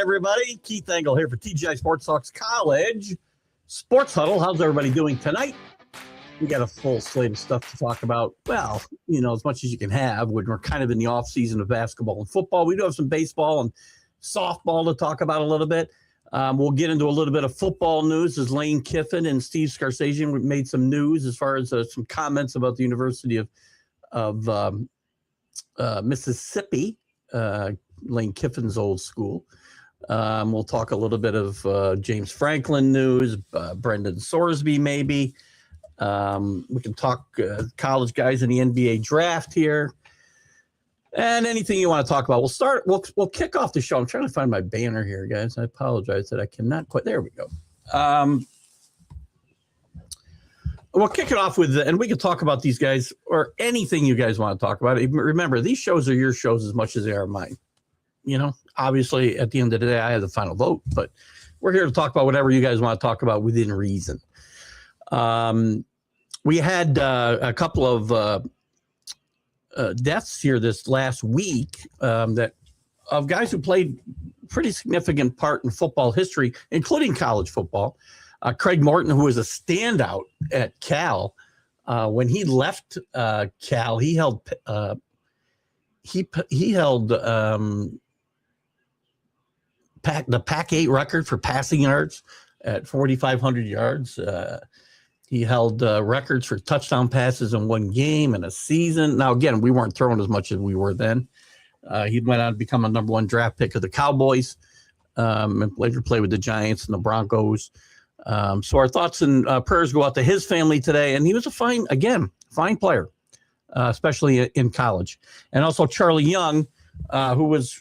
everybody. Keith Engle here for TGI Sports Talks College Sports Huddle. How's everybody doing tonight? We got a full slate of stuff to talk about. Well, as much as you can have when we're kind of in the off season of basketball and football. We do have some baseball and softball to talk about a little bit. We'll get into a little bit of football news as Lane Kiffin and Steve Scarsazian made some news as far as some comments about the University of Mississippi, Lane Kiffin's old school. We'll talk a little bit of James Franklin news, Brendan Sorsby maybe. We can talk college guys in the NBA draft here. And anything you want to talk about. We'll kick off the show. I'm trying to find my banner here, guys. I apologize that I cannot quite. There we go. We'll kick it off with, and we can talk about these guys or anything you guys want to talk about. Remember, these shows are your shows as much as they are mine. Obviously, at the end of the day, I have the final vote, but we're here to talk about whatever you guys want to talk about within reason. We had a couple of deaths here this last week that of guys who played pretty significant part in football history, including college football. Craig Morton, who was a standout at Cal, when he left Cal, he held the Pac-8 record for passing yards at 4,500 yards. He held records for touchdown passes in one game in a season. Now, again, we weren't throwing as much as we were then. He went on to become a number one draft pick of the Cowboys and later played with the Giants and the Broncos. So our thoughts and prayers go out to his family today. And he was a fine player, especially in college. And also Charlie Young, who was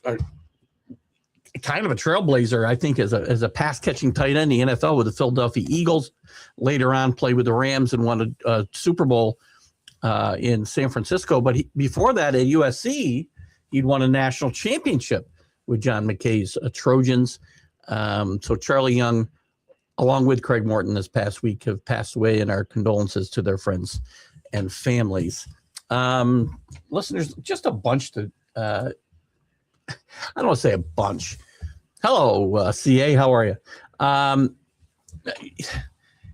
kind of a trailblazer, I think, as a pass-catching tight end in the NFL with the Philadelphia Eagles. Later on, played with the Rams and won a Super Bowl in San Francisco. But before that, at USC, he'd won a national championship with John McKay's Trojans. So Charlie Young, along with Craig Morton this past week, have passed away, and our condolences to their friends and families. Listeners, just a bunch to I don't want to say a bunch. Hello, CA. How are you?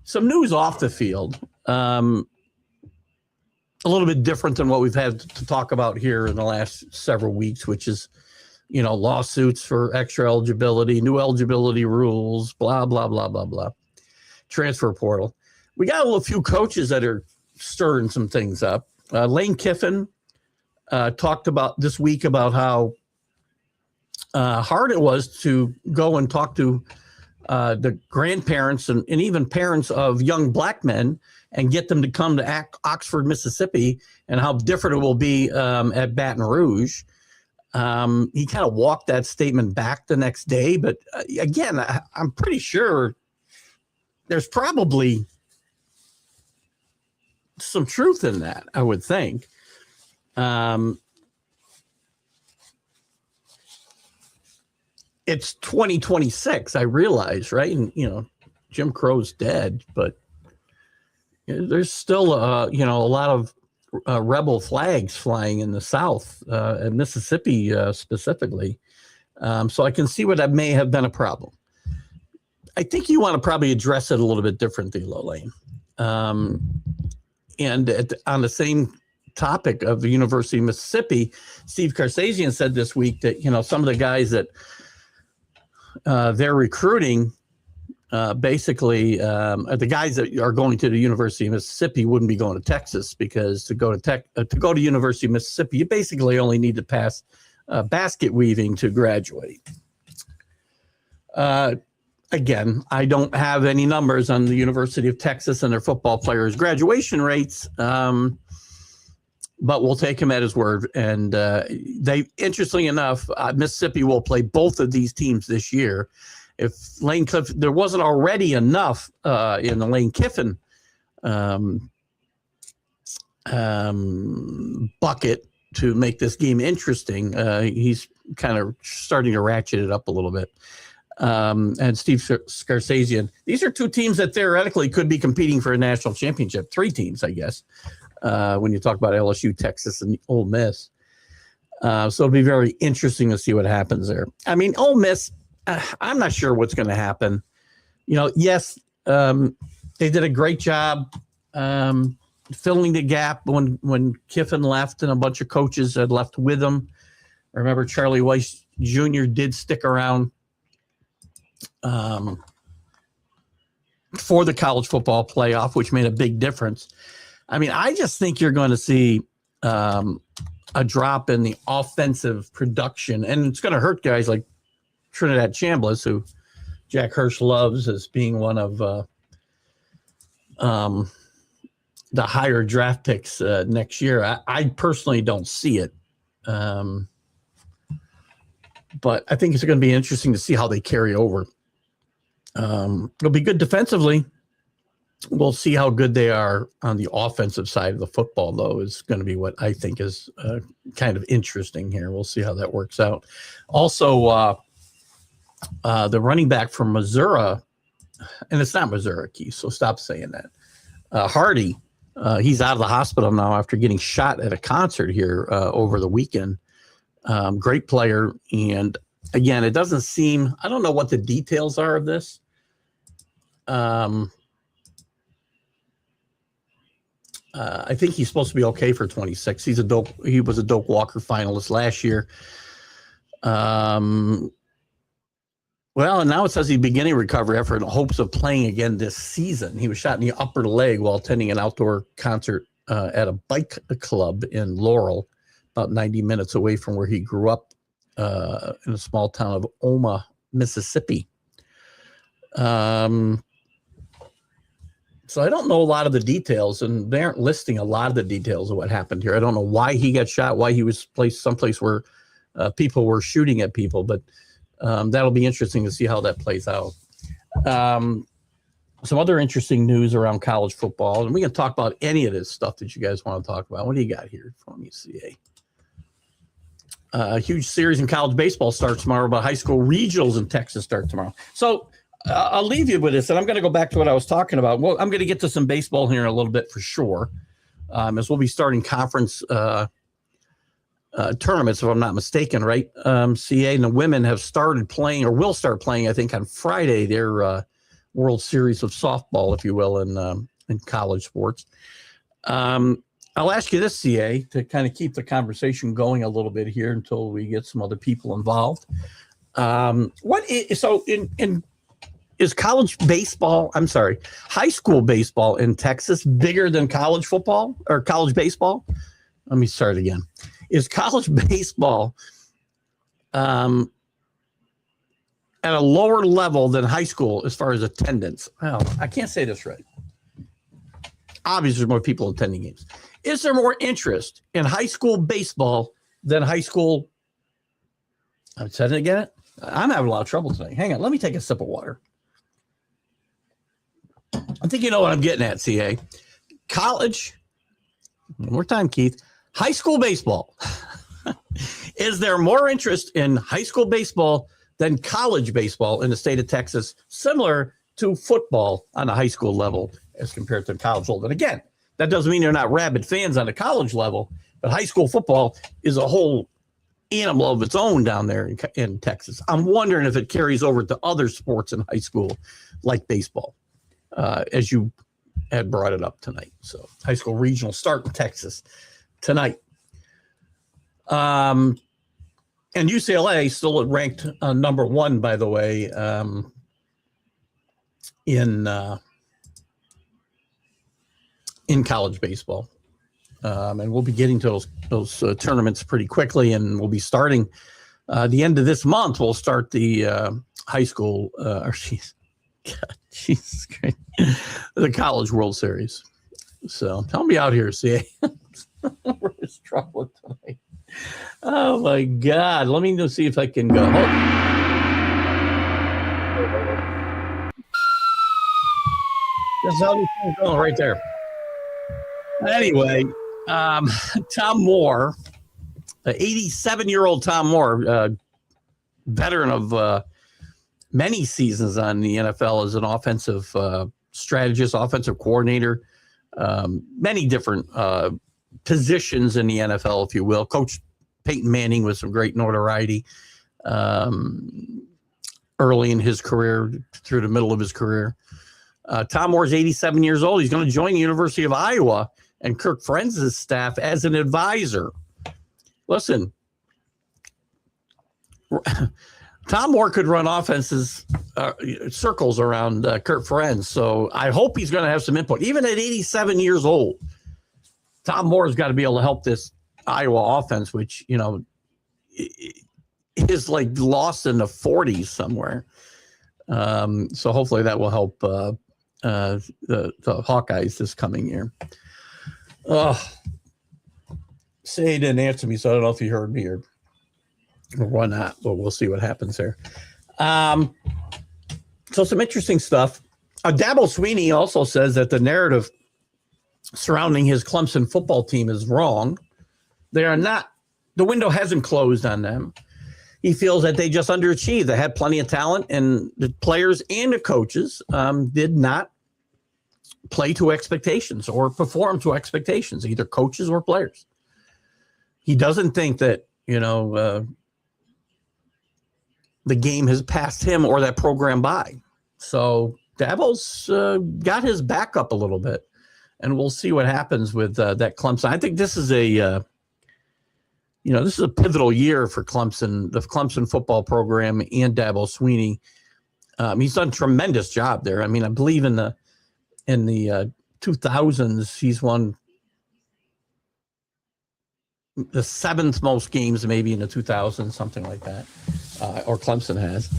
Some news off the field. A little bit different than what we've had to talk about here in the last several weeks, which is, lawsuits for extra eligibility, new eligibility rules, blah, blah, blah, blah, blah. Transfer portal. We got a few coaches that are stirring some things up. Lane Kiffin talked about this week about how hard it was to go and talk to the grandparents and even parents of young black men and get them to come to Oxford, Mississippi, and how different it will be at Baton Rouge. He kind of walked that statement back the next day. But again, I'm pretty sure there's probably some truth in that, I would think. It's 2026, I realize, right? And, Jim Crow's dead, but there's still, a lot of rebel flags flying in the South, and Mississippi specifically. So I can see where that may have been a problem. I think you want to probably address it a little bit differently, Lane. And on the same topic of the University of Mississippi, Steve Scarsazian said this week that, some of the guys that they're recruiting, basically, the guys that are going to the University of Mississippi wouldn't be going to Texas, because to go to University of Mississippi, you basically only need to pass basket weaving to graduate. Again, I don't have any numbers on the University of Texas and their football players' graduation rates, but we'll take him at his word. And interestingly enough, Mississippi will play both of these teams this year. If Lane Kiffin, there wasn't already enough in the Lane Kiffin bucket to make this game interesting, he's kind of starting to ratchet it up a little bit. And Steve Scarsazian, these are two teams that theoretically could be competing for a national championship. Three teams, I guess, when you talk about LSU, Texas, and Ole Miss. So it'll be very interesting to see what happens there. I mean, Ole Miss, I'm not sure what's going to happen. Yes, they did a great job filling the gap when Kiffin left and a bunch of coaches had left with him. I remember Charlie Weiss Jr. did stick around for the college football playoff, which made a big difference. I mean, I just think you're going to see a drop in the offensive production, and it's going to hurt guys like Trinidad Chambliss, who Jack Hirsch loves as being one of the higher draft picks next year. I personally don't see it. But I think it's going to be interesting to see how they carry over. It'll be good defensively. We'll see how good they are on the offensive side of the football, though, is going to be what I think is kind of interesting here. We'll see how that works out. Also, the running back from Missouri, and it's not Missouri, Keith, so stop saying that. Hardy, he's out of the hospital now after getting shot at a concert here over the weekend. Great player. And again, it doesn't seem, I don't know what the details are of this. I think he's supposed to be okay for 26. He was a Doak Walker finalist last year. Well, and now it says he's beginning recovery after in hopes of playing again this season. He was shot in the upper leg while attending an outdoor concert at a bike club in Laurel, about 90 minutes away from where he grew up in a small town of Oma, Mississippi. So I don't know a lot of the details, and they aren't listing a lot of the details of what happened here. I don't know why he got shot, why he was placed someplace where people were shooting at people, but that'll be interesting to see how that plays out. Some other interesting news around college football, and we can talk about any of this stuff that you guys want to talk about. What do you got here from me, CA? A huge series in college baseball starts tomorrow, but high school regionals in Texas start tomorrow. So I'll leave you with this, and I'm going to go back to what I was talking about. Well, I'm going to get to some baseball here in a little bit for sure, as we'll be starting conference tournaments, if I'm not mistaken, right? CA and the women have started playing, or will start playing, I think, on Friday, their World Series of softball, if you will, in college sports. I'll ask you this, CA, to kind of keep the conversation going a little bit here until we get some other people involved. Is college baseball, high school baseball in Texas bigger than college football or college baseball? Let me start again. Is college baseball at a lower level than high school as far as attendance? Well, I can't say this right. Obviously, there's more people attending games. Is there more interest in high school baseball than high school? I'm saying it again. I'm having a lot of trouble tonight. Hang on. Let me take a sip of water. I think you know what I'm getting at, CA. College, one more time, Keith. High school baseball. Is there more interest in high school baseball than college baseball in the state of Texas, similar to football on a high school level as compared to college level? And again, that doesn't mean they're not rabid fans on the college level, but high school football is a whole animal of its own down there in Texas. I'm wondering if it carries over to other sports in high school, like baseball, as you had brought it up tonight. So high school regional start in Texas tonight. And UCLA still ranked number one, by the way, in college baseball. And we'll be getting to those tournaments pretty quickly, and we'll be starting the end of this month. We'll start the high school, Jesus Christ, the College World Series. So help me out here, CA. We're struggling tonight. Oh my God! Let me see if I can go. That's how this thing's going right there. Anyway, Tom Moore, 87-year-old Tom Moore, veteran of many seasons on the NFL as an offensive strategist, offensive coordinator, many different positions in the NFL, if you will. Coach Peyton Manning with some great notoriety. early in his career through the middle of his career. Tom Moore's 87 years old. He's going to join the University of Iowa and Kirk Friends' staff as an advisor. Listen, Tom Moore could run offenses, circles around Kirk Friends. So I hope he's going to have some input. Even at 87 years old, Tom Moore's got to be able to help this Iowa offense, which, you know, is like lost in the 40s somewhere. So hopefully that will help the Hawkeyes this coming year. Say he didn't answer me, so I don't know if he heard me or why not, but we'll see what happens there. So some interesting stuff. Dabo Swinney also says that the narrative surrounding his Clemson football team is wrong. They are not, the window hasn't closed on them. He feels that they just underachieved. They had plenty of talent, and the players and the coaches did not play to expectations or perform to expectations, either coaches or players. He doesn't think that, you know, the game has passed him or that program by. So Dabo's got his back up a little bit, and we'll see what happens with that Clemson. I think this is a this is a pivotal year for Clemson, the Clemson football program, and Dabo Swinney. He's done a tremendous job there. I mean, I believe in the 2000s, he's won the 7th most games, maybe in the 2000s, something like that, or Clemson has.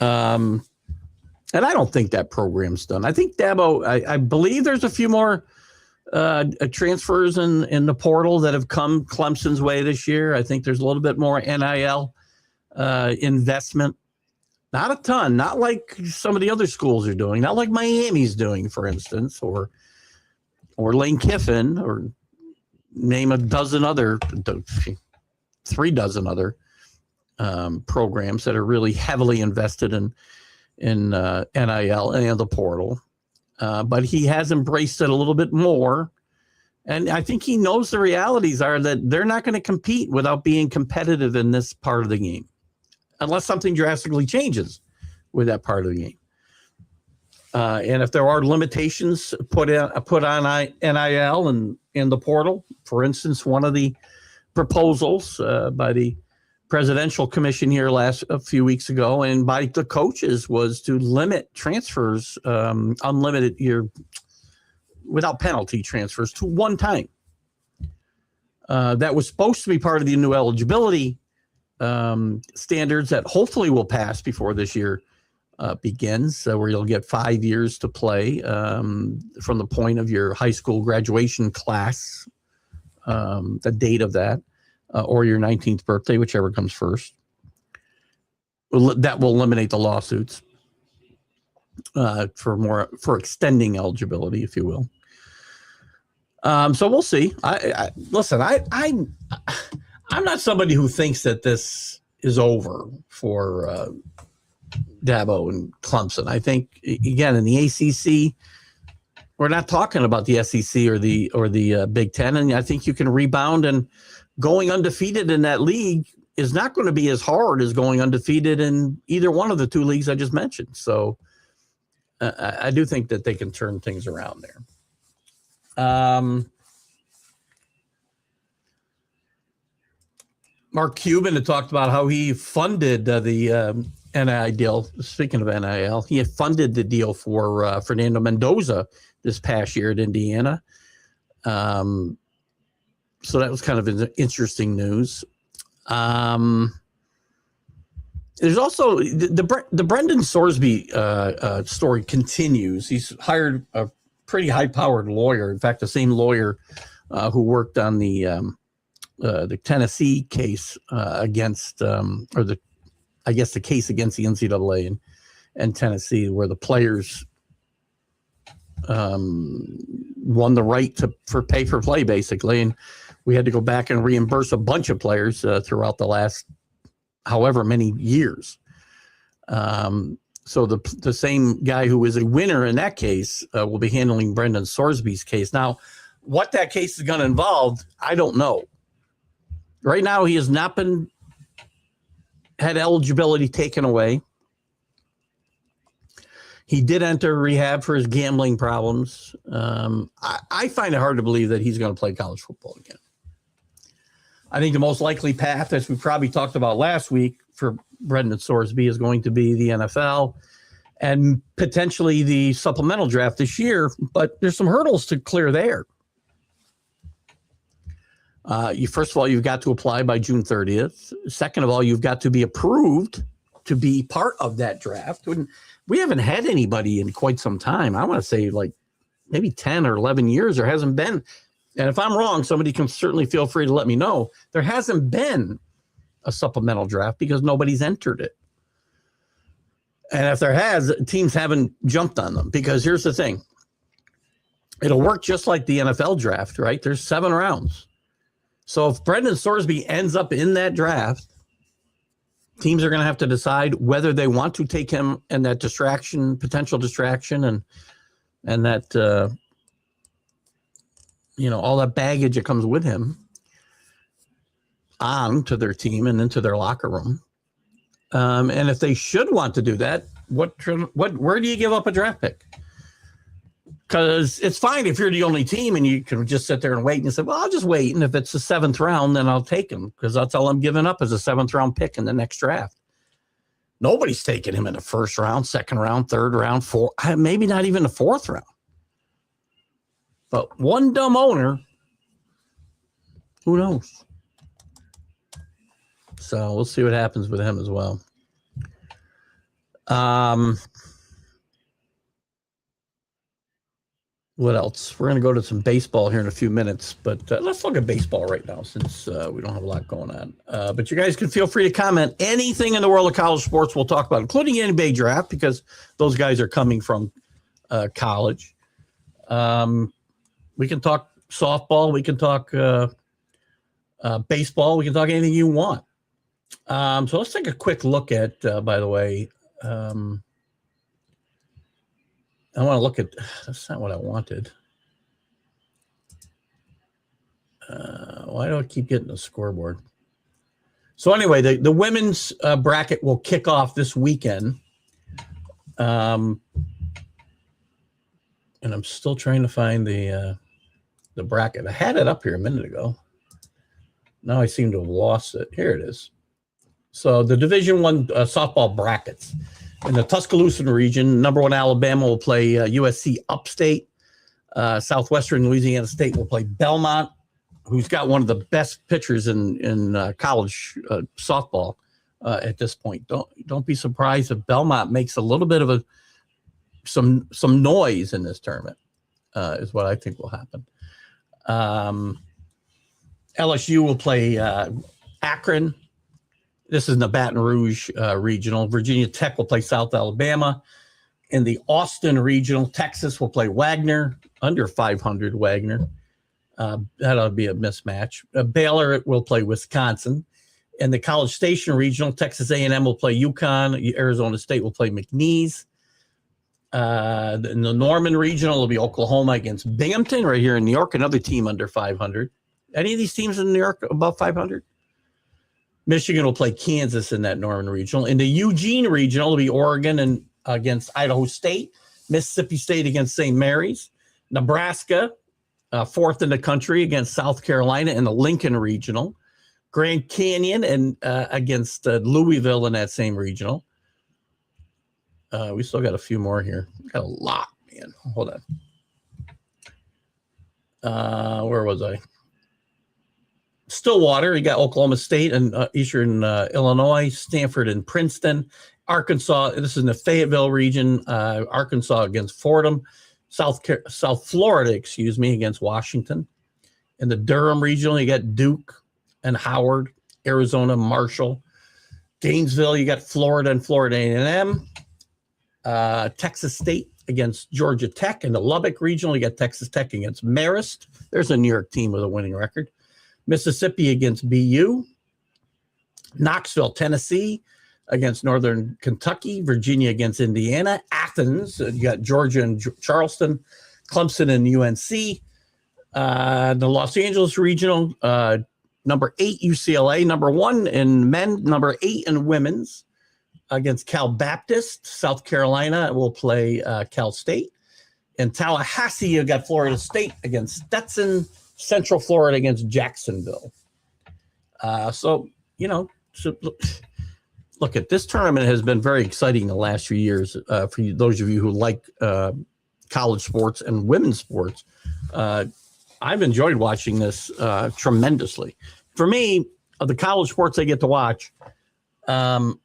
And I don't think that program's done. I think Dabo, I believe there's a few more transfers in the portal that have come Clemson's way this year. I think there's a little bit more NIL investment. Not a ton, not like some of the other schools are doing, not like Miami's doing, for instance, or Lane Kiffin, or name a dozen other, 3 dozen other programs that are really heavily invested in NIL and the portal. But he has embraced it a little bit more. And I think he knows the realities are that they're not going to compete without being competitive in this part of the game, unless something drastically changes with that part of the game. And if there are limitations put on NIL and in the portal, for instance, one of the proposals by the Presidential Commission here a few weeks ago and by the coaches was to limit transfers, unlimited without penalty transfers to one time. That was supposed to be part of the new eligibility standards that hopefully will pass before this year begins, where you'll get 5 years to play from the point of your high school graduation class, the date of that, or your 19th birthday, whichever comes first. That will eliminate the lawsuits for extending eligibility, if you will. So we'll see. Listen, I'm not somebody who thinks that this is over for Dabo and Clemson. I think, again, in the ACC, we're not talking about the SEC or the Big Ten, and I think you can rebound. And going undefeated in that league is not going to be as hard as going undefeated in either one of the 2 leagues I just mentioned. So I do think that they can turn things around there. Mark Cuban had talked about how he funded the NIL deal. Speaking of NIL, he had funded the deal for Fernando Mendoza this past year at Indiana. So that was kind of interesting news. There's also the Brendan Sorsby story continues. He's hired a pretty high-powered lawyer. In fact, the same lawyer who worked on the Tennessee case against, the case against the NCAA and Tennessee, where the players won the right for pay for play, basically, and we had to go back and reimburse a bunch of players throughout the last however many years. So the same guy who was a winner in that case will be handling Brendan Sorsby's case. Now, what that case is going to involve, I don't know. Right now, he has not had eligibility taken away. He did enter rehab for his gambling problems. I find it hard to believe that he's going to play college football again. I think the most likely path, as we probably talked about last week, for Brendan Sorsby is going to be the NFL and potentially the supplemental draft this year. But there's some hurdles to clear there. First of all, you've got to apply by June 30th. Second of all, you've got to be approved to be part of that draft. We haven't had anybody in quite some time. I want to say like maybe 10 or 11 years. There hasn't been. And if I'm wrong, somebody can certainly feel free to let me know. There hasn't been a supplemental draft because nobody's entered it. And if there has, teams haven't jumped on them, because here's the thing. It'll work just like the NFL draft, right? There's 7 rounds. So if Brendan Sorsby ends up in that draft, teams are going to have to decide whether they want to take him and that potential distraction, and that, all that baggage that comes with him on to their team and into their locker room. And if they should want to do that, where do you give up a draft pick? Because it's fine if you're the only team and you can just sit there and wait and say, well, I'll just wait. And if it's the 7th round, then I'll take him, because that's all I'm giving up is a 7th round pick in the next draft. Nobody's taking him in the 1st round, 2nd round, 3rd round, 4th, maybe not even the 4th round. But one dumb owner, who knows? So we'll see what happens with him as well. What else? We're going to go to some baseball here in a few minutes, but let's look at baseball right now since we don't have a lot going on. But you guys can feel free to comment anything in the world of college sports we'll talk about, including the NBA draft, because those guys are coming from college. We can talk softball. We can talk baseball. We can talk anything you want. So let's take a quick look at, by the way, I want to look at, that's not what I wanted. Why do I keep getting the scoreboard? So anyway, the women's bracket will kick off this weekend. And I'm still trying to find the bracket. I had it up here a minute ago. Now I seem to have lost it. Here it is. So the Division I softball brackets. In the Tuscaloosa region, number 1 Alabama will play USC Upstate. Southwestern Louisiana State will play Belmont, who's got one of the best pitchers in college softball at this point. Don't be surprised if Belmont makes a little bit of some noise in this tournament. Is what I think will happen. LSU will play Akron. This is in the Baton Rouge regional. Virginia Tech will play South Alabama. In the Austin regional, Texas will play Wagner, under 500 Wagner. That'll be a mismatch. Baylor will play Wisconsin. In the College Station regional, Texas A&M will play UConn. Arizona State will play McNeese. In the Norman regional, it'll be Oklahoma against Binghamton right here in New York, another team under 500. Any of these teams in New York above 500? Michigan will play Kansas in that Norman regional. In the Eugene regional, it'll be Oregon and against Idaho State, Mississippi State against St. Mary's, Nebraska, 4th in the country against South Carolina in the Lincoln regional, Grand Canyon and against Louisville in that same regional. We still got a few more here. Got a lot, man. Hold on. Where was I? Stillwater, you got Oklahoma State and Eastern Illinois, Stanford and Princeton, Arkansas. This is in the Fayetteville region. Arkansas against Fordham, South Florida, against Washington. In the Durham regional, you got Duke and Howard, Arizona, Marshall, Gainesville. You got Florida and Florida A&M. Texas State against Georgia Tech. In the Lubbock regional, you got Texas Tech against Marist. There's a New York team with a winning record. Mississippi against BU, Knoxville, Tennessee against Northern Kentucky, Virginia against Indiana, Athens, you got Georgia and Charleston, Clemson and UNC, the Los Angeles regional, number 8 UCLA, number 1 in men, number 8 in women's, against Cal Baptist. South Carolina will play Cal State. In Tallahassee, you got Florida State against Stetson. Central Florida against Jacksonville. So look at this tournament has been very exciting the last few years for those of you who like college sports and women's sports. I've enjoyed watching this tremendously. For me, of the college sports I get to watch, I'd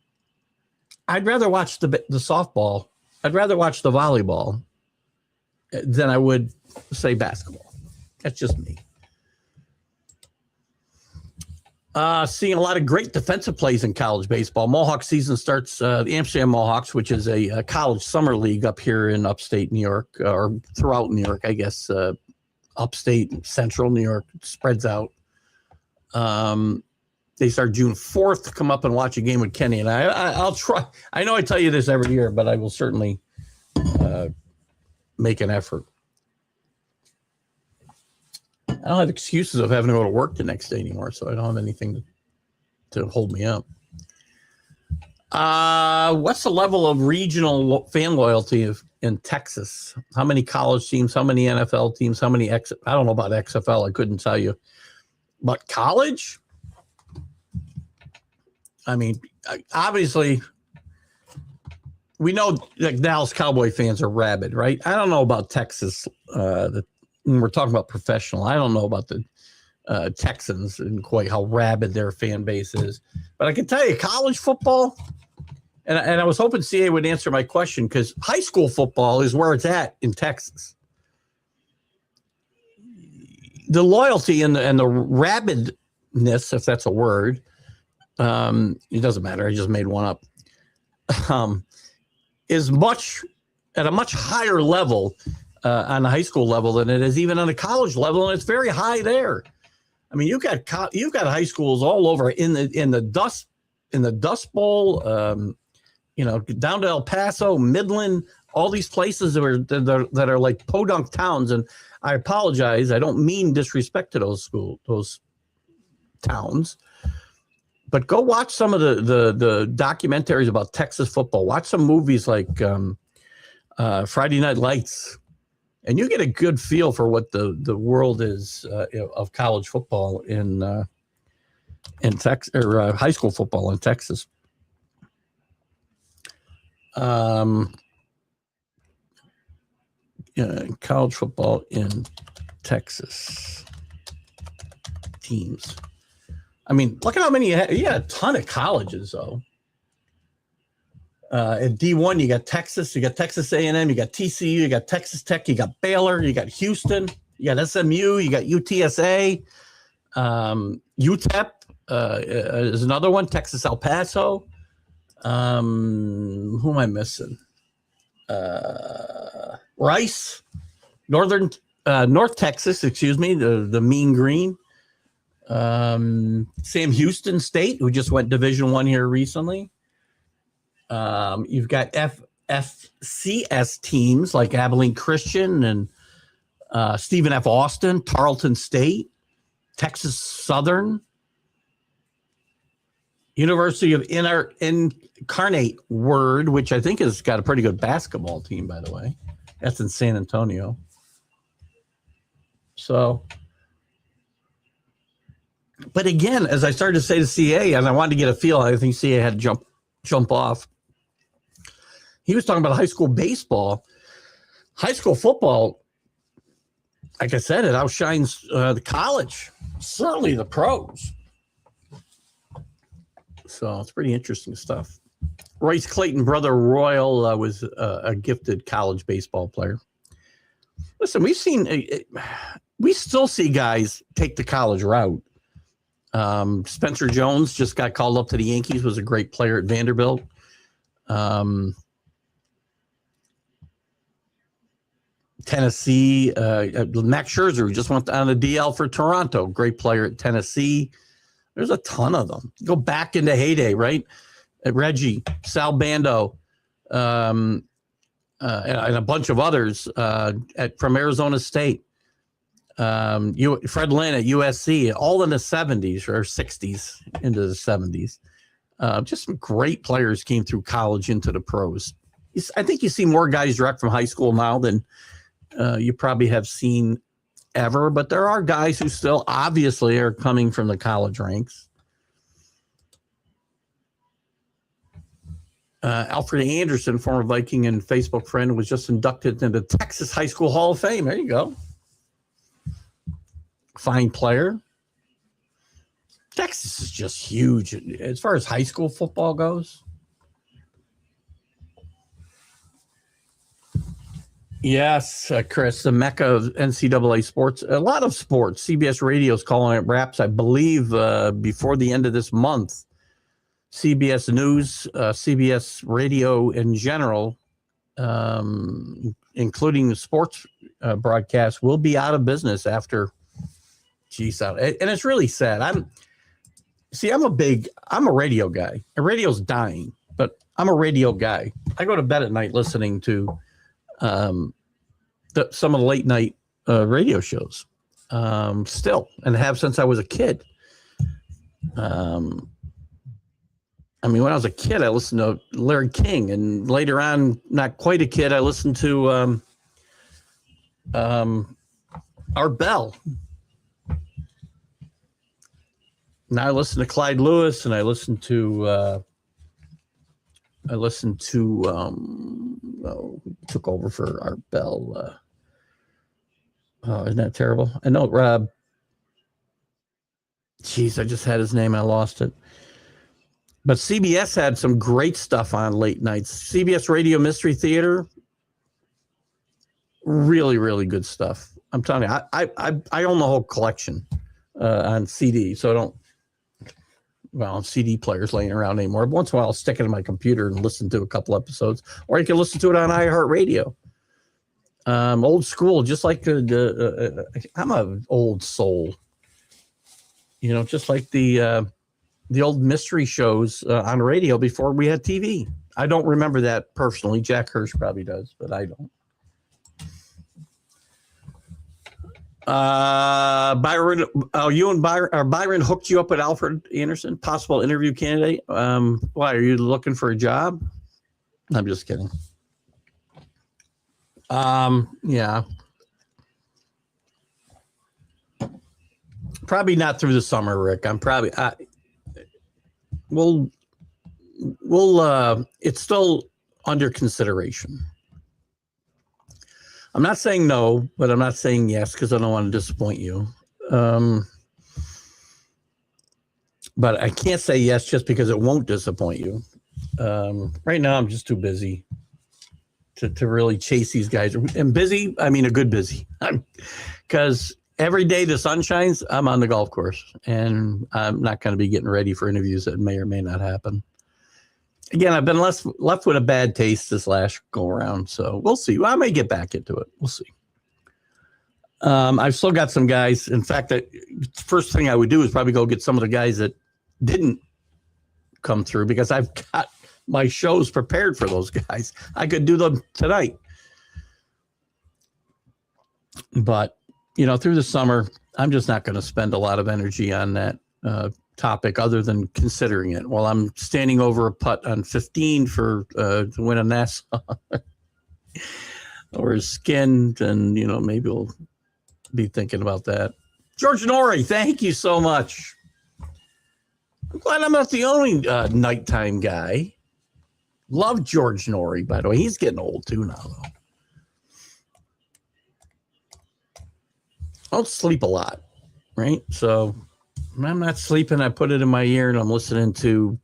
rather watch the softball. I'd rather watch the volleyball than I would say basketball. That's just me. Seeing a lot of great defensive plays in college baseball. Mohawk season starts, the Amsterdam Mohawks, which is a college summer league up here in upstate New York, or throughout New York, I guess, upstate, central New York, spreads out. They start June 4th to come up and watch a game with Kenny. And I'll try. I know I tell you this every year, but I will certainly make an effort. I don't have excuses of having to go to work the next day anymore, so I don't have anything to hold me up. What's the level of regional fan loyalty in Texas? How many college teams? How many NFL teams? How many I don't know about XFL. I couldn't tell you. But college? I mean, obviously, we know that Dallas Cowboy fans are rabid, right? I don't know about Texas. When we're talking about professional, I don't know about the Texans and quite how rabid their fan base is. But I can tell you, college football, and I was hoping CA would answer my question, because high school football is where it's at in Texas. The loyalty and the rabidness, if that's a word, it doesn't matter. I just made one up. Is at a much higher level on the high school level than it is even on the college level, and it's very high there. I mean, you've got high schools all over in the Dust Bowl, down to El Paso, Midland, all these places that are like podunk towns. And I apologize, I don't mean disrespect to those towns, but go watch some of the documentaries about Texas football. Watch some movies like Friday Night Lights. And you get a good feel for what the world is of college football in Texas, or high school football in Texas. College football in Texas teams. I mean, look at how many you had. You had a ton of colleges, though. At D1, you got Texas, you got Texas A&M, you got TCU, you got Texas Tech, you got Baylor, you got Houston, you got SMU, you got UTSA, UTEP is another one, Texas El Paso. Who am I missing? Rice, North Texas, excuse me, the Mean Green. Sam Houston State, who just went Division I here recently. You've got FCS teams like Abilene Christian and Stephen F. Austin, Tarleton State, Texas Southern, University of Incarnate Word, which I think has got a pretty good basketball team, by the way. That's in San Antonio. So, but again, as I started to say to CA, and I wanted to get a feel, I think CA had to jump off. He was talking about high school baseball. High school football, like I said, it outshines the college, certainly the pros. So it's pretty interesting stuff. Royce Clayton, brother Royal, was a gifted college baseball player. Listen, we still see guys take the college route. Spencer Jones just got called up to the Yankees, was a great player at Vanderbilt. Tennessee, Max Scherzer, who just went on the DL for Toronto, great player at Tennessee. There's a ton of them. Go back into heyday, right? Reggie, Sal Bando, and a bunch of others from Arizona State. Fred Lynn at USC, all in the 70s or 60s into the 70s. Just some great players came through college into the pros. I think you see more guys direct from high school now than you probably have seen ever, but there are guys who still obviously are coming from the college ranks. Alfred Anderson, former Viking and Facebook friend, was just inducted into the Texas High School Hall of Fame. There you go. Fine player. Texas is just huge as far as high school football goes. Yes, Chris, the mecca of NCAA sports. A lot of sports. CBS Radio is calling it wraps, I believe, before the end of this month. CBS News, CBS Radio in general, including the sports broadcast, will be out of business after. Geez, and it's really sad. I'm a radio guy. And radio's dying, but I'm a radio guy. I go to bed at night listening to some of the late night radio shows still, and have since I was a kid. When I was a kid, I listened to Larry King, and later on, not quite a kid, I listened to Art Bell. Now I listen to Clyde Lewis, and I listen to took over for Art Bell. Isn't that terrible? I know, Rob. Jeez, I just had his name. I lost it. But CBS had some great stuff on late nights. CBS Radio Mystery Theater, really, really good stuff. I'm telling you, I own the whole collection on CD, so I don't. Well, CD players laying around anymore. But once in a while, I'll stick it in my computer and listen to a couple episodes, or you can listen to it on iHeartRadio. Old school, just like I'm an old soul. Just like the old mystery shows on radio before we had TV. I don't remember that personally. Jack Hirsch probably does, but I don't. Byron, Byron hooked you up with Alfred Anderson, possible interview candidate. Why, are you looking for a job? I'm just kidding. Yeah. Probably not through the summer, Rick. We'll it's still under consideration. I'm not saying no, but I'm not saying yes because I don't want to disappoint you. But I can't say yes just because it won't disappoint you. Right now, I'm just too busy to really chase these guys. And busy, I mean a good busy. Because every day the sun shines, I'm on the golf course. And I'm not going to be getting ready for interviews that may or may not happen. Again, I've been left with a bad taste this last go around, so we'll see. Well, I may get back into it. We'll see. I've still got some guys. In fact, the first thing I would do is probably go get some of the guys that didn't come through because I've got my shows prepared for those guys. I could do them tonight. But, through the summer, I'm just not going to spend a lot of energy on that topic other than considering it while I'm standing over a putt on 15 for to win a Nassau or skinned, and maybe we'll be thinking about that. George Norrie, thank you so much. I'm glad I'm not the only nighttime guy. Love George Norrie, by the way. He's getting old too now, though. I don't sleep a lot, right? So when I'm not sleeping, I put it in my ear and I'm listening to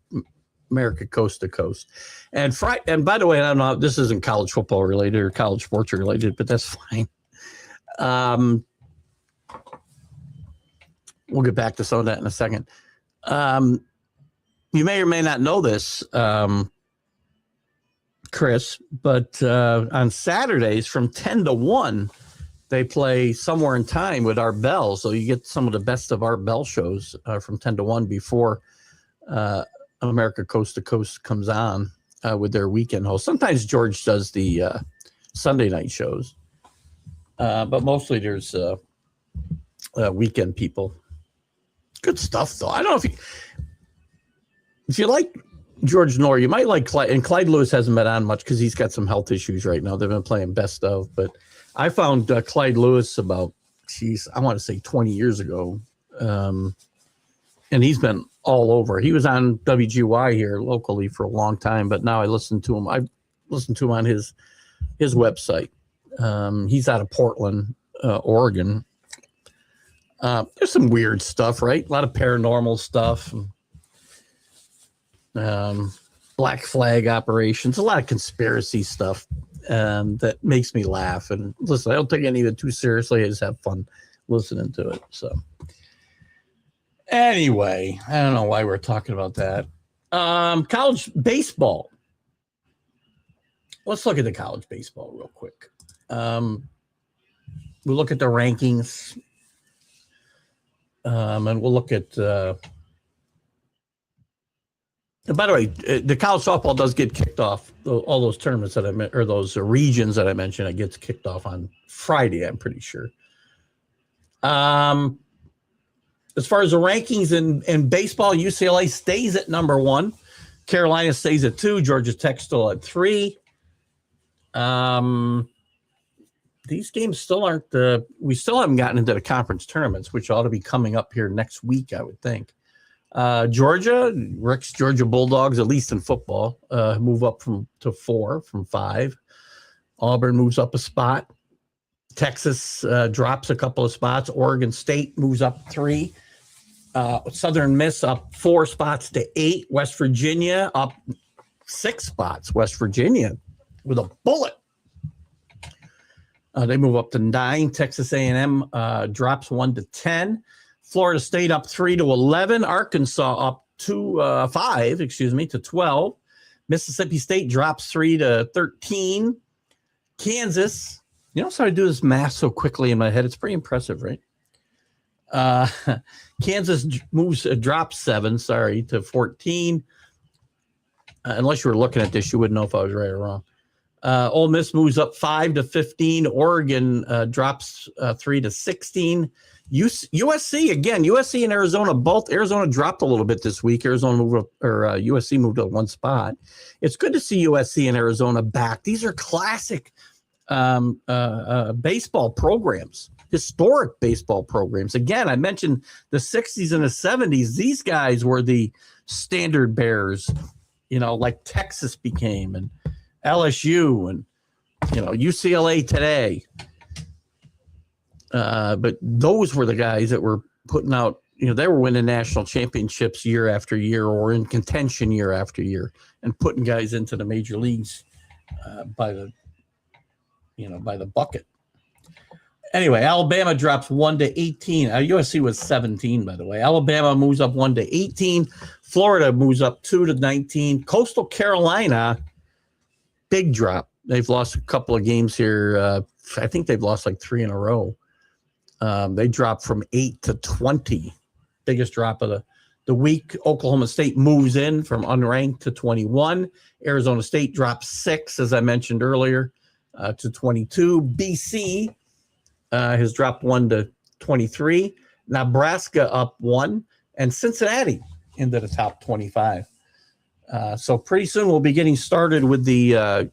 America Coast to Coast. And by the way, I don't know, this isn't college football related or college sports related, but that's fine. We'll get back to some of that in a second. You may or may not know this, Chris, but on Saturdays from 10 to 1, they play Somewhere in Time with Art Bell. So you get some of the best of Art Bell shows from 10 to 1 before America Coast to Coast comes on with their weekend host. Sometimes George does the Sunday night shows, but mostly there's weekend people. Good stuff, though. I don't know if if you like George Knorr, you might like Clyde. And Clyde Lewis hasn't been on much because he's got some health issues right now. They've been playing best of. But I found Clyde Lewis about, I want to say 20 years ago. And he's been all over. He was on WGY here locally for a long time, but now I listen to him. I listen to him on his website. He's out of Portland, Oregon. There's some weird stuff, right? A lot of paranormal stuff. Black flag operations, a lot of conspiracy stuff that makes me laugh. And listen, I don't take any of it too seriously. I just have fun listening to it. So anyway, I don't know why we're talking about that. College baseball. Let's look at the college baseball real quick. We'll look at the rankings. And we'll look at and by the way, the college softball does get kicked off. All those tournaments that or those regions that I mentioned, it gets kicked off on Friday, I'm pretty sure. As far as the rankings in baseball, UCLA stays at number 1. Carolina stays at 2. Georgia Tech still at 3. These games still aren't we still haven't gotten into the conference tournaments, which ought to be coming up here next week, I would think. Georgia, Rick's Georgia Bulldogs, at least in football, move up to 4 from 5. Auburn moves up a spot. Texas drops a couple of spots. Oregon State moves up 3. Southern Miss up 4 spots to 8. West Virginia up 6 spots. West Virginia with a bullet. They move up to 9. Texas A&M drops 1 to 10. Florida State up 3 to 11. Arkansas up 5 to 12. Mississippi State drops 3 to 13. Kansas, you know, so I do this math so quickly in my head. It's pretty impressive, right? Kansas drops 7, to 14. Unless you were looking at this, you wouldn't know if I was right or wrong. Ole Miss moves up 5 to 15. Oregon drops 3 to 16. USC again. USC and Arizona both. Arizona dropped a little bit this week. Arizona moved up, or USC moved up 1 spot. It's good to see USC and Arizona back. These are classic baseball programs, historic baseball programs. Again, I mentioned the 60s and the 70s. These guys were the standard bearers, you know, like Texas became, and LSU, and UCLA today. But those were the guys that were putting out, they were winning national championships year after year, or in contention year after year, and putting guys into the major leagues by the bucket. Anyway, Alabama drops 1 to 18. USC was 17, by the way. Alabama moves up 1 to 18. Florida moves up 2 to 19. Coastal Carolina, big drop. They've lost a couple of games here. I think they've lost like 3 in a row. They dropped from 8 to 20. Biggest drop of the week. Oklahoma State moves in from unranked to 21. Arizona State drops 6, as I mentioned earlier, to 22. BC has dropped 1 to 23. Nebraska up 1, and Cincinnati into the top 25. So pretty soon we'll be getting started with the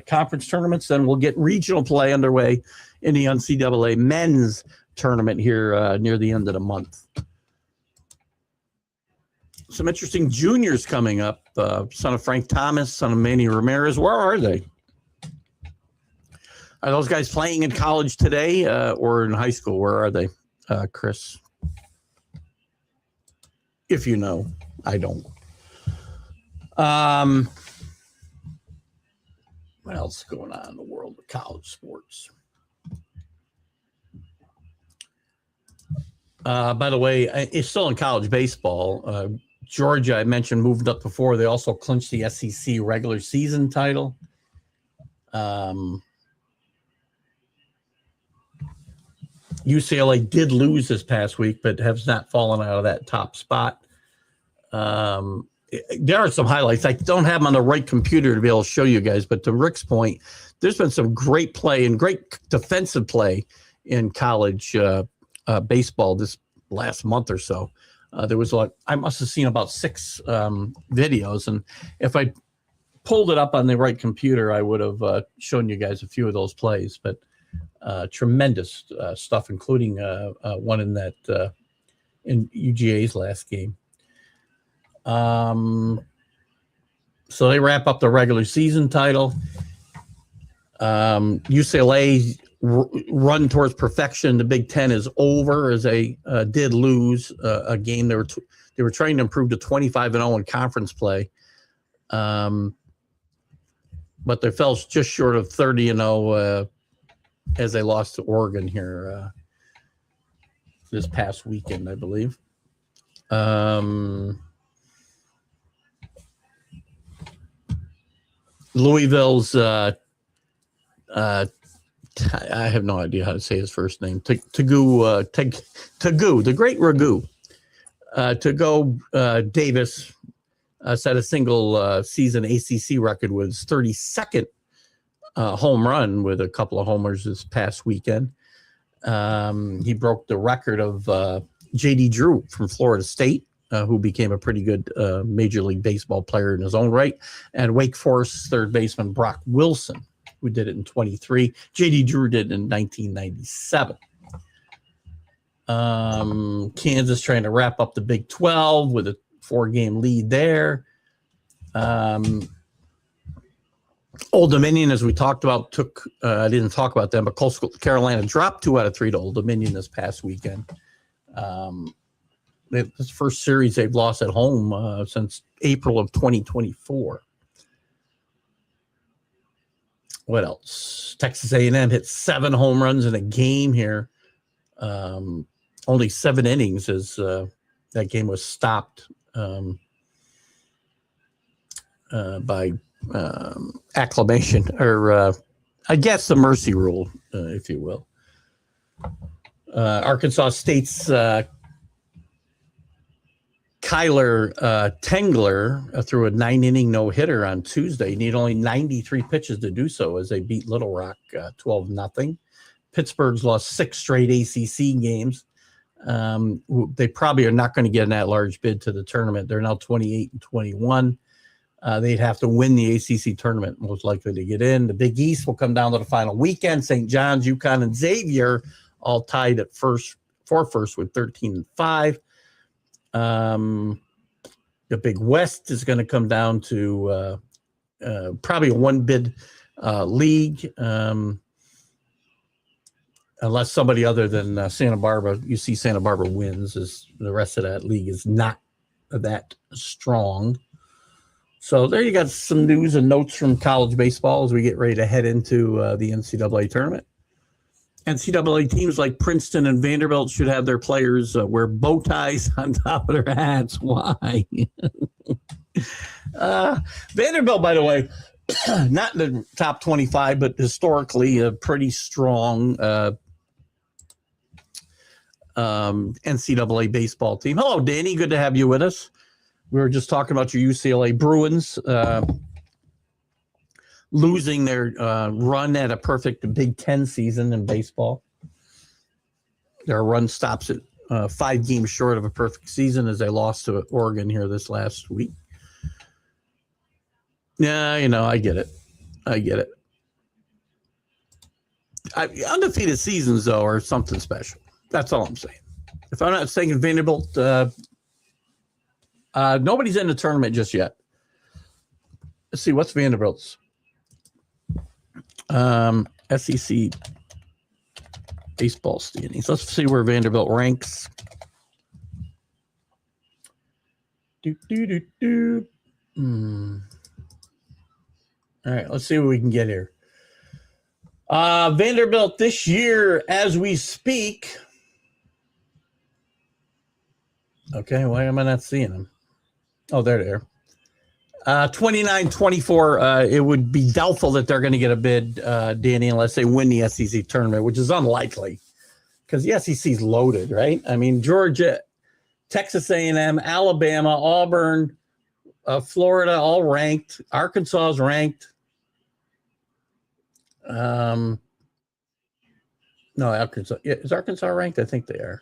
conference tournaments. Then we'll get regional play underway in the NCAA men's tournament here near the end of the month. Some interesting juniors coming up. Son of Frank Thomas, son of Manny Ramirez. Where are they? Are those guys playing in college today or in high school? Where are they, Chris? If you know, I don't. What else is going on in the world of college sports? By the way, it's still in college baseball. Georgia, I mentioned, moved up before. They also clinched the SEC regular season title. UCLA did lose this past week, but has not fallen out of that top spot. There are some highlights. I don't have them on the right computer to be able to show you guys, but to Rick's point, there's been some great play and great defensive play in college baseball this last month or so. There was I must have seen about 6 videos, and if I pulled it up on the right computer, I would have shown you guys a few of those plays. But tremendous stuff, including one in that in UGA's last game. So they wrap up the regular season title. UCLA run towards perfection. The Big Ten is over, as they did lose a game. They were trying to improve to 25-0 in conference play, but they fell just short of 30-0 as they lost to Oregon here this past weekend, I believe. Louisville's I have no idea how to say his first name. Tagu, the great Ragu. Tago Davis set a single season ACC record with his 32nd home run with a couple of homers this past weekend. He broke the record of J.D. Drew from Florida State, who became a pretty good Major League Baseball player in his own right, and Wake Forest third baseman Brock Wilson, who did it in 23. J.D. Drew did it in 1997. Kansas trying to wrap up the Big 12 with a 4-game lead there. Old Dominion, as we talked about, I didn't talk about them, but Coastal Carolina dropped 2 out of 3 to Old Dominion this past weekend. This first series they've lost at home since April of 2024. What else? Texas A&M hit 7 home runs in a game here. Only 7 innings as that game was stopped by acclamation, or I guess the mercy rule, if you will. Arkansas State's Kyler Tengler threw a 9-inning no-hitter on Tuesday. He needed only 93 pitches to do so as they beat Little Rock 12-0. Pittsburgh's lost 6 straight ACC games. They probably are not going to get an at-large bid to the tournament. They're now 28-21. They'd have to win the ACC tournament, most likely to get in. The Big East will come down to the final weekend. St. John's, UConn, and Xavier all tied at first with 13-5. The Big West is going to come down to probably a 1-bid league, unless somebody other than Santa Barbara, UC Santa Barbara wins, as the rest of that league is not that strong. So there you got some news and notes from college baseball as we get ready to head into the NCAA tournament. NCAA teams like Princeton and Vanderbilt should have their players wear bow ties on top of their hats. Why? Vanderbilt, by the way, not in the top 25, but historically a pretty strong NCAA baseball team. Hello, Danny. Good to have you with us. We were just talking about your UCLA Bruins losing their run at a perfect Big Ten season in baseball. Their run stops at 5 games short of a perfect season as they lost to Oregon here this last week. Yeah, I get it. Undefeated seasons, though, are something special. That's all I'm saying. If I'm not saying Vanderbilt, nobody's in the tournament just yet. Let's see, what's Vanderbilt's SEC baseball standings? Let's see where Vanderbilt ranks. All right, let's see what we can get here. Vanderbilt this year, as we speak. Okay, why am I not seeing them? Oh, there they are. 29-24. It would be doubtful that they're going to get a bid, Danny, unless they win the SEC tournament, which is unlikely because the SEC is loaded, right? I mean, Georgia, Texas A&M, Alabama, Auburn, Florida, all ranked. Arkansas is ranked. No, Arkansas. Yeah, is Arkansas ranked? I think they are.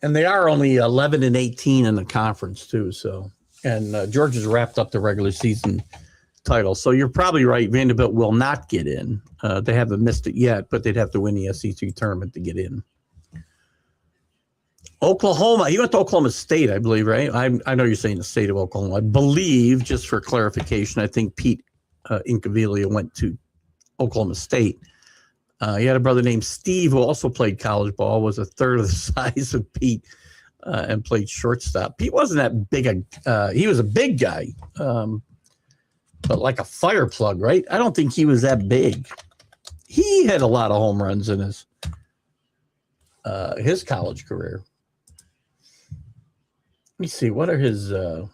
And they are only 11-18 in the conference too. So, and Georgia's wrapped up the regular season title. So you're probably right. Vanderbilt will not get in. They haven't missed it yet, but they'd have to win the SEC tournament to get in. Oklahoma. He went to Oklahoma State, I believe, right? I know you're saying the state of Oklahoma. I believe, just for clarification, I think Pete Incaviglia went to Oklahoma State. He had a brother named Steve who also played college ball, was a third of the size of Pete, and played shortstop. Pete wasn't that big. He was a big guy, but like a fire plug, right? I don't think he was that big. He had a lot of home runs in his college career. Let me see. What are his? I'm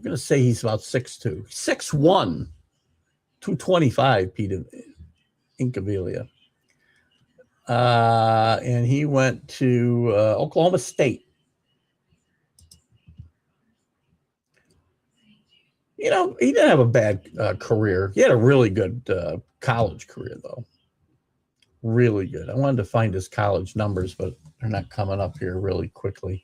going to say he's about 6'2", 6'1", 225. Pete Incaviglia. And he went to Oklahoma State. You know, he didn't have a bad career. He had a really good college career, though. Really good. I wanted to find his college numbers, but they're not coming up here really quickly.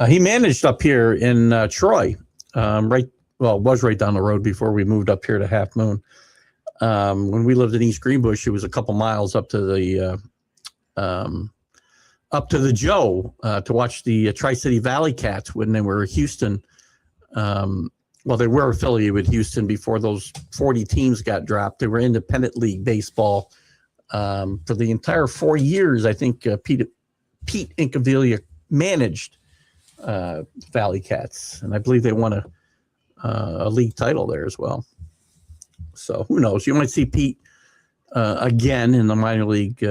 He managed up here in Troy, it was right down the road before we moved up here to Half Moon. When we lived in East Greenbush, it was a couple miles up to the Joe to watch the Tri-City Valley Cats when they were Houston. They were affiliated with Houston before those 40 teams got dropped. They were independent league baseball for the entire 4 years. I think Pete Incaviglia managed Valley Cats, and I believe they won a league title there as well. So who knows? You might see Pete again in the minor league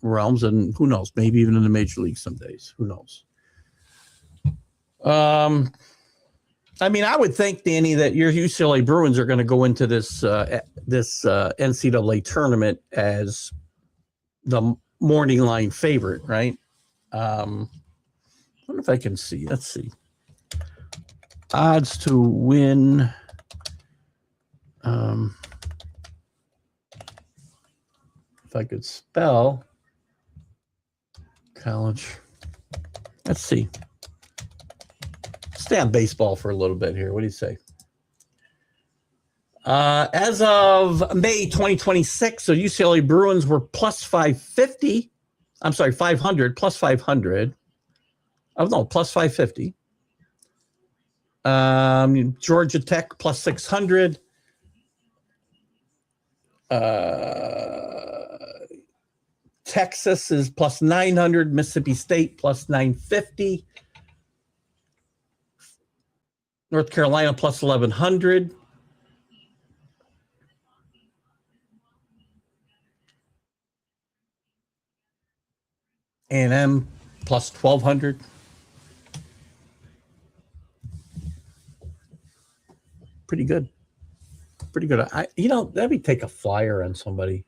realms, and who knows? Maybe even in the major league some days. Who knows? I mean, I would think, Danny, that your UCLA Bruins are going to go into this NCAA tournament as the morning line favorite, right? I wonder if I can see. Let's see. Odds to win. If I could spell college. Let's see. Stay on baseball for a little bit here. What do you say? As of May 2026, so UCLA Bruins were plus 550. I'm sorry, 500, plus 500. Oh, no, plus 550. Georgia Tech plus 600. Texas is plus 900. Mississippi State plus 950. North Carolina plus 1,100. A&M plus 1,200. Pretty good. Pretty good. Let me take a flyer on somebody.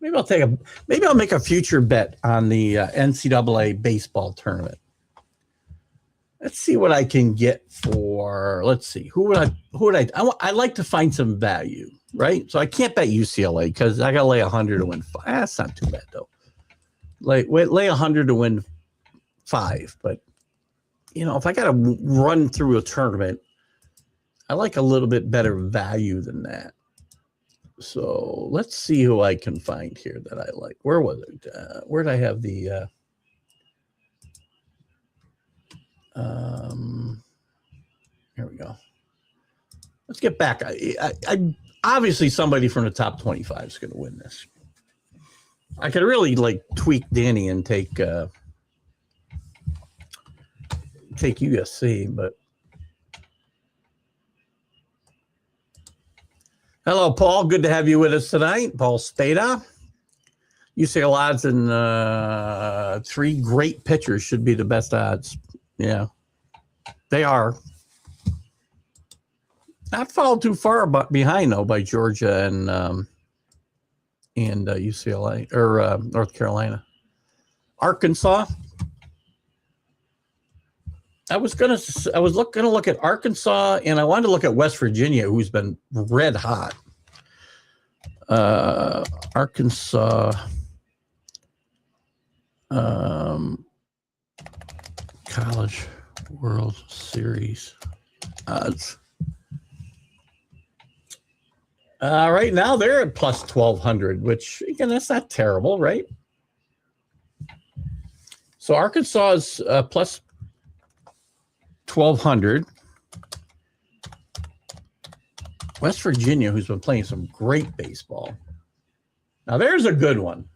Maybe I'll make a future bet on the NCAA baseball tournament. Let's see what I can get for. Let's see. I'd like to find some value, right? So I can't bet UCLA because I got to lay 100 to win 5. That's not too bad though. Lay 100 to win 5, but if I got to run through a tournament, I like a little bit better value than that. So let's see who I can find here that I like. Where was it? Where did I have the? Here we go. Let's get back. I obviously somebody from the top 25 is going to win this. I could really tweak Danny and take USC, but. Hello, Paul. Good to have you with us tonight. Paul Spada. UCLA odds and 3 great pitchers should be the best odds. Yeah, they are. Not fall too far behind, though, by Georgia and UCLA or North Carolina. Arkansas. I was gonna look at Arkansas, and I wanted to look at West Virginia, who's been red hot. Arkansas. College World Series odds. Right now they're at plus 1,200, which again, that's not terrible, right? So Arkansas is plus 1,200. West Virginia, who's been playing some great baseball. Now there's a good one.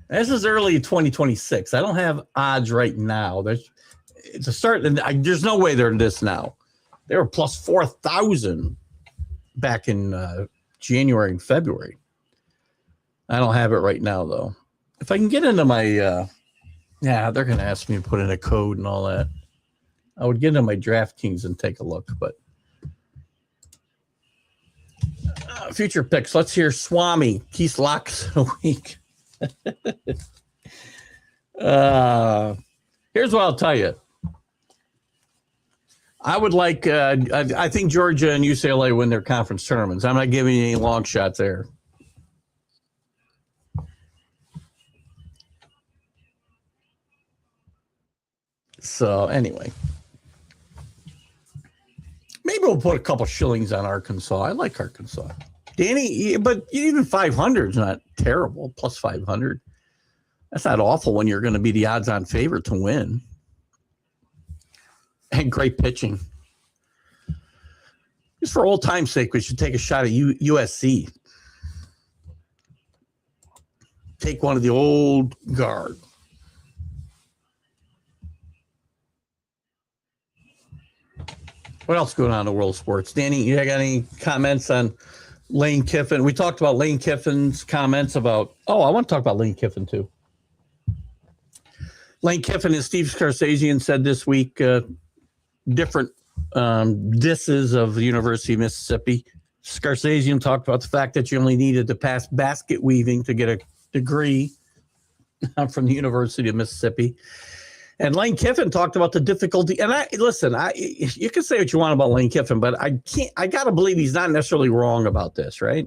This is early 2026. I don't have odds right now. It's a start, and there's no way they're this now. They were plus 4,000 back in January and February. I don't have it right now, though. If I can get into my, they're going to ask me to put in a code and all that. I would get into my DraftKings and take a look, but future picks. Let's hear Swami. Keith locks a week. Here's what I'll tell you. I would like, I think Georgia and UCLA win their conference tournaments. I'm not giving you any long shots there. So anyway, maybe we'll put a couple shillings on Arkansas. I like Arkansas. Danny, but even 500 is not terrible. Plus 500. That's not awful when you're going to be the odds-on favorite to win. And great pitching. Just for old time's sake, we should take a shot at USC. Take one of the old guard. What else going on in the world of sports? Danny, you got any comments on Lane Kiffin? We talked about Lane Kiffin's comments about, I want to talk about Lane Kiffin too. Lane Kiffin and Steve Scarsazian said this week different disses of the University of Mississippi. Scarsazian talked about the fact that you only needed to pass basket weaving to get a degree from the University of Mississippi. And Lane Kiffin talked about the difficulty. And you can say what you want about Lane Kiffin, but I got to believe he's not necessarily wrong about this, right?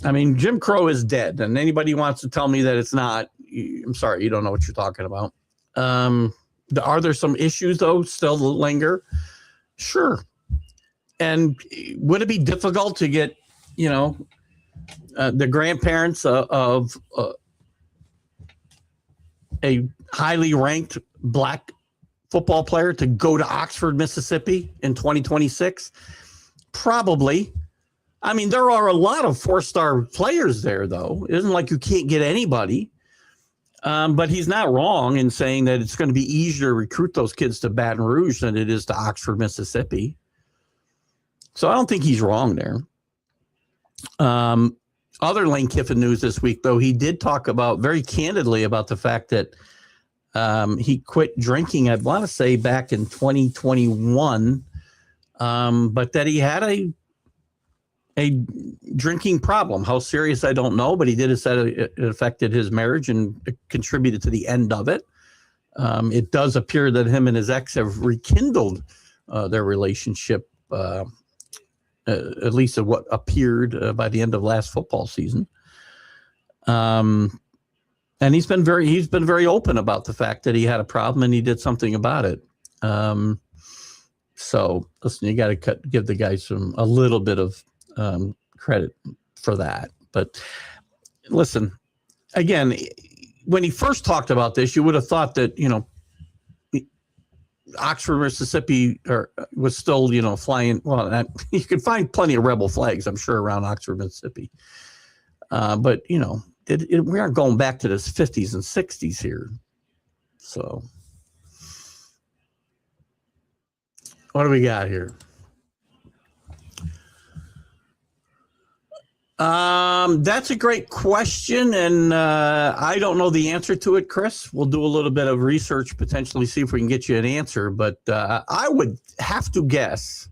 I mean, Jim Crow is dead. And anybody who wants to tell me that it's not, I'm sorry, you don't know what you're talking about. Are there some issues, though, still linger? Sure. And would it be difficult to get, the grandparents of a highly ranked black football player to go to Oxford, Mississippi in 2026? Probably. I mean, there are a lot of four-star players there, though. It isn't like you can't get anybody. But he's not wrong in saying that it's going to be easier to recruit those kids to Baton Rouge than it is to Oxford, Mississippi. So I don't think he's wrong there. Other Lane Kiffin news this week, though, he did talk about very candidly about the fact that he quit drinking, I want to say back in 2021, but that he had a drinking problem. How serious, I don't know, but he did say it affected his marriage and it contributed to the end of it. It does appear that him and his ex have rekindled their relationship, at least of what appeared by the end of last football season. And he's been very open about the fact that he had a problem and he did something about it. So listen, you got to give the guy a little bit of credit for that. But listen, again, when he first talked about this, you would have thought that, Oxford, Mississippi was still, flying. Well, you could find plenty of rebel flags, I'm sure, around Oxford, Mississippi. But, we aren't going back to the 50s and 60s here. So what do we got here? That's a great question, and I don't know the answer to it, Chris. We'll do a little bit of research, potentially see if we can get you an answer, but I would have to guess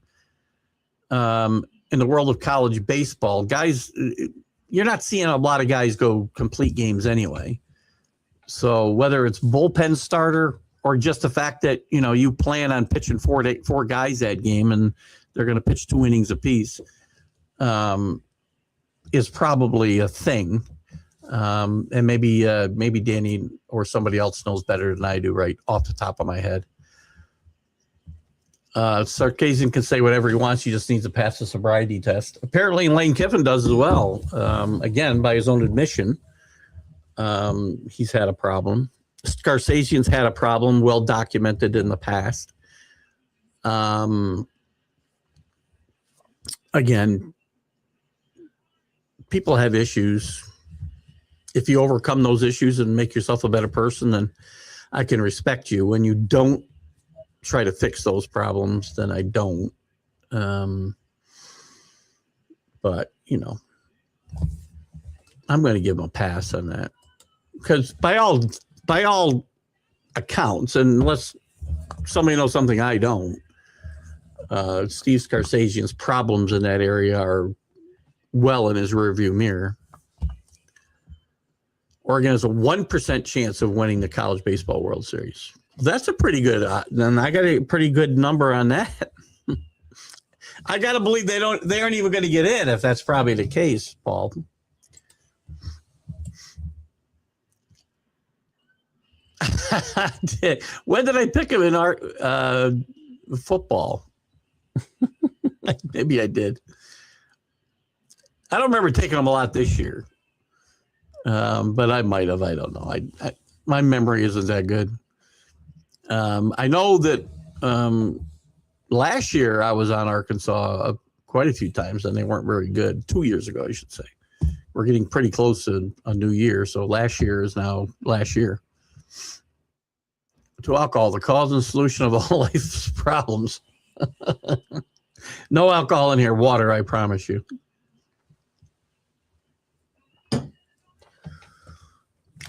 in the world of college baseball, guys, you're not seeing a lot of guys go complete games anyway. So whether it's bullpen starter or just the fact that, you plan on pitching four guys that game and they're going to pitch 2 innings apiece, is probably a thing. And maybe Danny or somebody else knows better than I do right off the top of my head. Sarkisian can say whatever he wants. He just needs to pass the sobriety test. Apparently, Lane Kiffin does as well. Again, by his own admission, he's had a problem. Scarsazian's had a problem, well documented in the past. Again, people have issues. If you overcome those issues and make yourself a better person, then I can respect you. When you don't try to fix those problems, then I don't. But, you know, I'm going to give him a pass on that. Because by all accounts, unless somebody knows something I don't, Steve Scarsazian's problems in that area are well in his rearview mirror. Oregon has a 1% chance of winning the College Baseball World Series. That's a pretty good, then I got a pretty good number on that. I got to believe they aren't even going to get in if that's probably the case, Paul. When did I pick him in our football? Maybe I did. I don't remember taking him a lot this year. But I might have. I don't know. My memory isn't that good. I know that last year I was on Arkansas quite a few times, and they weren't very good. 2 years ago, I should say. We're getting pretty close to a new year, so last year is now last year. To alcohol, the cause and solution of all life's problems. No alcohol in here. Water, I promise you.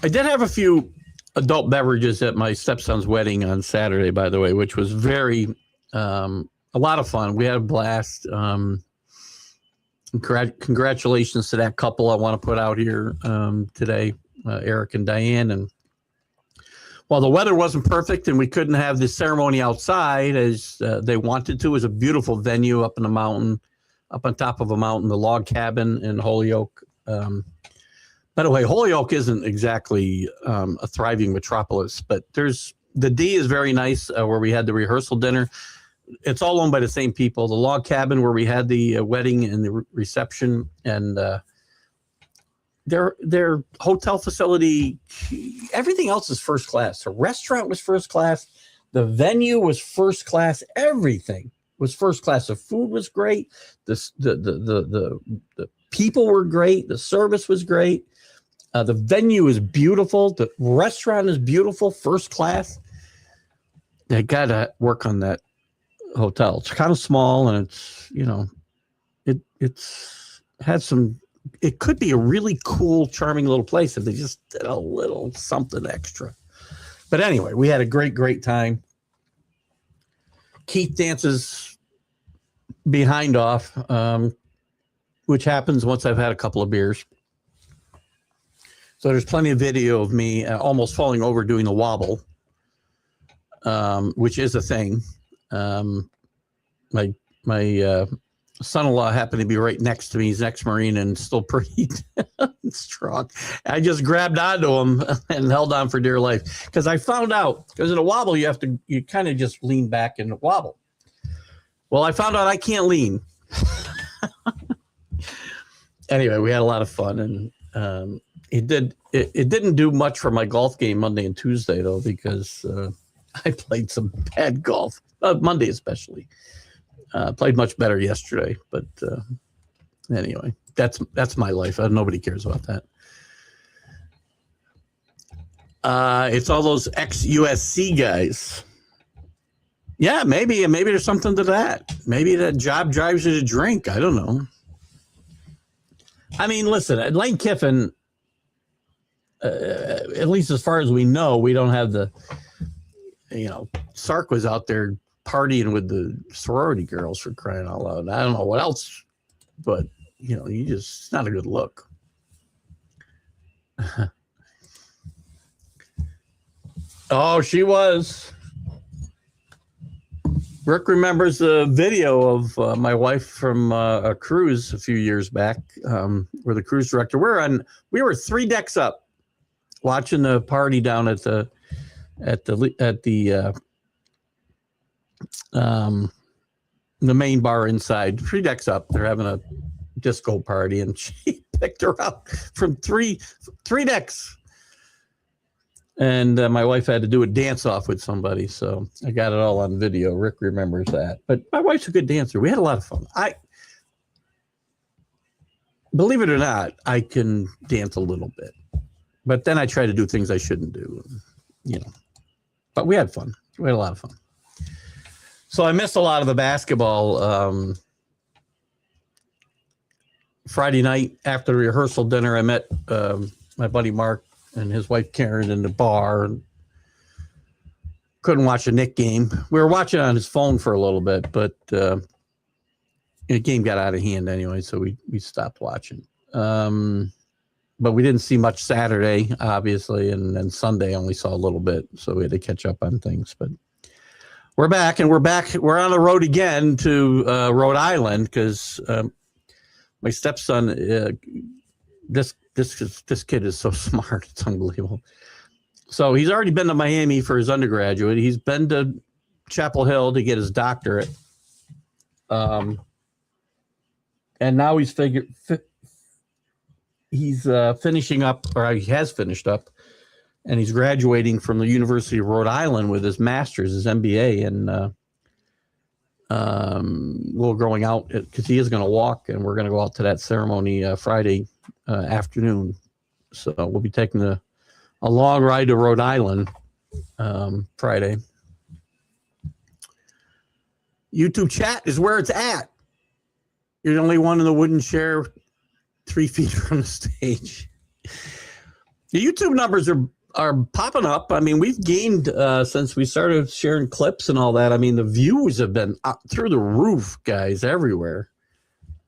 I did have a few adult beverages at my stepson's wedding on Saturday, by the way, which was very, a lot of fun. We had a blast. Congratulations to that couple I want to put out here today, Eric and Diane. And while the weather wasn't perfect and we couldn't have the ceremony outside as they wanted to, it was a beautiful venue up in the mountain, up on top of a mountain, the log cabin in Holyoke. By the way, Holyoke isn't exactly a thriving metropolis, but the D is very nice where we had the rehearsal dinner. It's all owned by the same people. The log cabin where we had the wedding and the reception, and their hotel facility, everything else is first class. The restaurant was first class. The venue was first class. Everything was first class. The food was great. The people were great. The service was great. The venue is beautiful. The restaurant is beautiful, first class. They got to work on that hotel. It's kind of small, and it's, you know, it's had some. It could be a really cool, charming little place if they just did a little something extra. But anyway, we had a great time. Keith dances behind off, which happens once I've had a couple of beers. So there's plenty of video of me almost falling over doing the wobble, which is a thing. My son-in-law happened to be right next to me. He's ex-Marine and still pretty strong. I just grabbed onto him and held on for dear life because I found out, because in a wobble you kind of just lean back and wobble. Well, I found out I can't lean. Anyway, we had a lot of fun, and it didn't do much for my golf game Monday and Tuesday though, because I played some bad golf, Monday especially. Played much better yesterday, but anyway, that's my life. Nobody cares about that. It's all those ex-USC guys. Yeah, maybe there's something to that. Maybe that job drives you to drink. I don't know. I mean, listen, Lane Kiffin, at least as far as we know, we don't have the, you know, Sark was out there partying with the sorority girls, for crying out loud. I don't know what else, but, you know, it's not a good look. Oh, she was. Rick remembers a video of my wife from a cruise a few years back, where the cruise director. We were 3 decks up, watching the party down at the main bar inside. 3 decks up, they're having a disco party, and she picked her up from three decks. And my wife had to do a dance off with somebody, so I got it all on video. Rick remembers that. But my wife's a good dancer. We had a lot of fun. Believe it or not, I can dance a little bit, but then I try to do things I shouldn't do, But we had fun. We had a lot of fun. So I missed a lot of the basketball. Friday night after the rehearsal dinner, I met my buddy Mark and his wife Karen in the bar. Couldn't watch a Knick game. We were watching on his phone for a little bit, but the game got out of hand anyway, so we stopped watching. But we didn't see much Saturday, obviously, and then Sunday only saw a little bit, so we had to catch up on things. But we're back, and we're on the road again to Rhode Island, because my stepson, this kid is so smart, it's unbelievable. So he's already been to Miami for his undergraduate. He's been to Chapel Hill to get his doctorate. And now he's finishing up, or he has finished up, and he's graduating from the University of Rhode Island with his master's, his MBA, and we're going out because he is going to walk, and we're going to go out to that ceremony Friday afternoon. So we'll be taking a long ride to Rhode Island Friday. YouTube chat is where it's at. You're the only one in the wooden chair 3 feet from the stage. The YouTube numbers are popping up. I mean, we've gained since we started sharing clips and all that. I mean, the views have been up through the roof, guys, everywhere.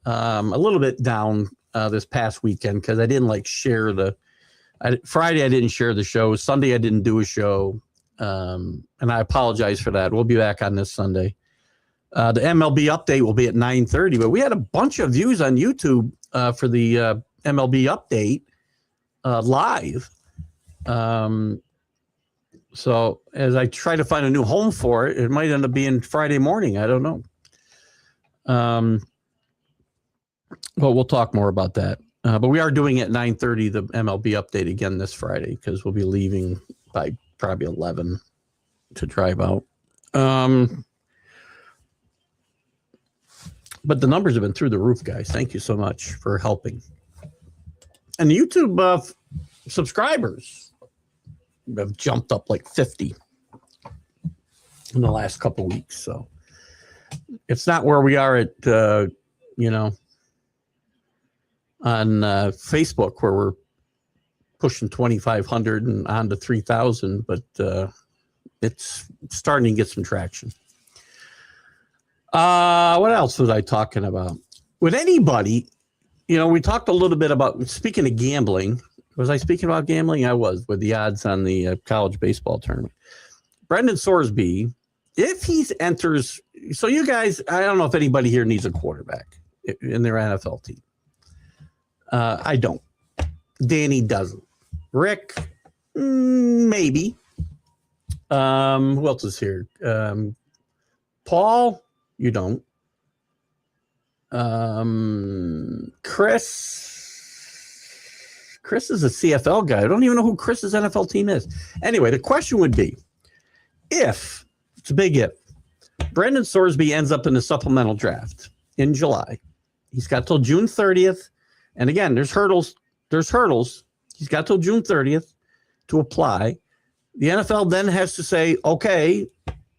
A little bit down this past weekend because I didn't share Friday. I didn't share the show. Sunday I didn't do a show, and I apologize for that. We'll be back on this Sunday. The MLB update will be at 9:30, but we had a bunch of views on YouTube for the MLB update live. So as I try to find a new home for it, it might end up being Friday morning. I don't know. But we'll talk more about that. But we are doing at 9:30 the MLB update again this Friday, because we'll be leaving by probably 11 to drive out. But the numbers have been through the roof, guys. Thank you so much for helping. And the YouTube subscribers have jumped up like 50 in the last couple of weeks. So it's not where we are at, on Facebook, where we're pushing 2,500 and on to 3,000, but it's starting to get some traction. What else was I talking about? With anybody, we talked a little bit about, speaking of gambling. Was I speaking about gambling? I was, with the odds on the college baseball tournament. Brendan Sorsby, if he enters, so you guys, I don't know if anybody here needs a quarterback in their NFL team. I don't. Danny doesn't. Rick, maybe. Who else is here? Paul, you don't. Chris is a CFL guy. I don't even know who Chris's NFL team is. Anyway, the question would be, if, it's a big if, Brendan Sorsby ends up in the supplemental draft in July. He's got till June 30th. And again, there's hurdles. He's got till June 30th to apply. The NFL then has to say, okay,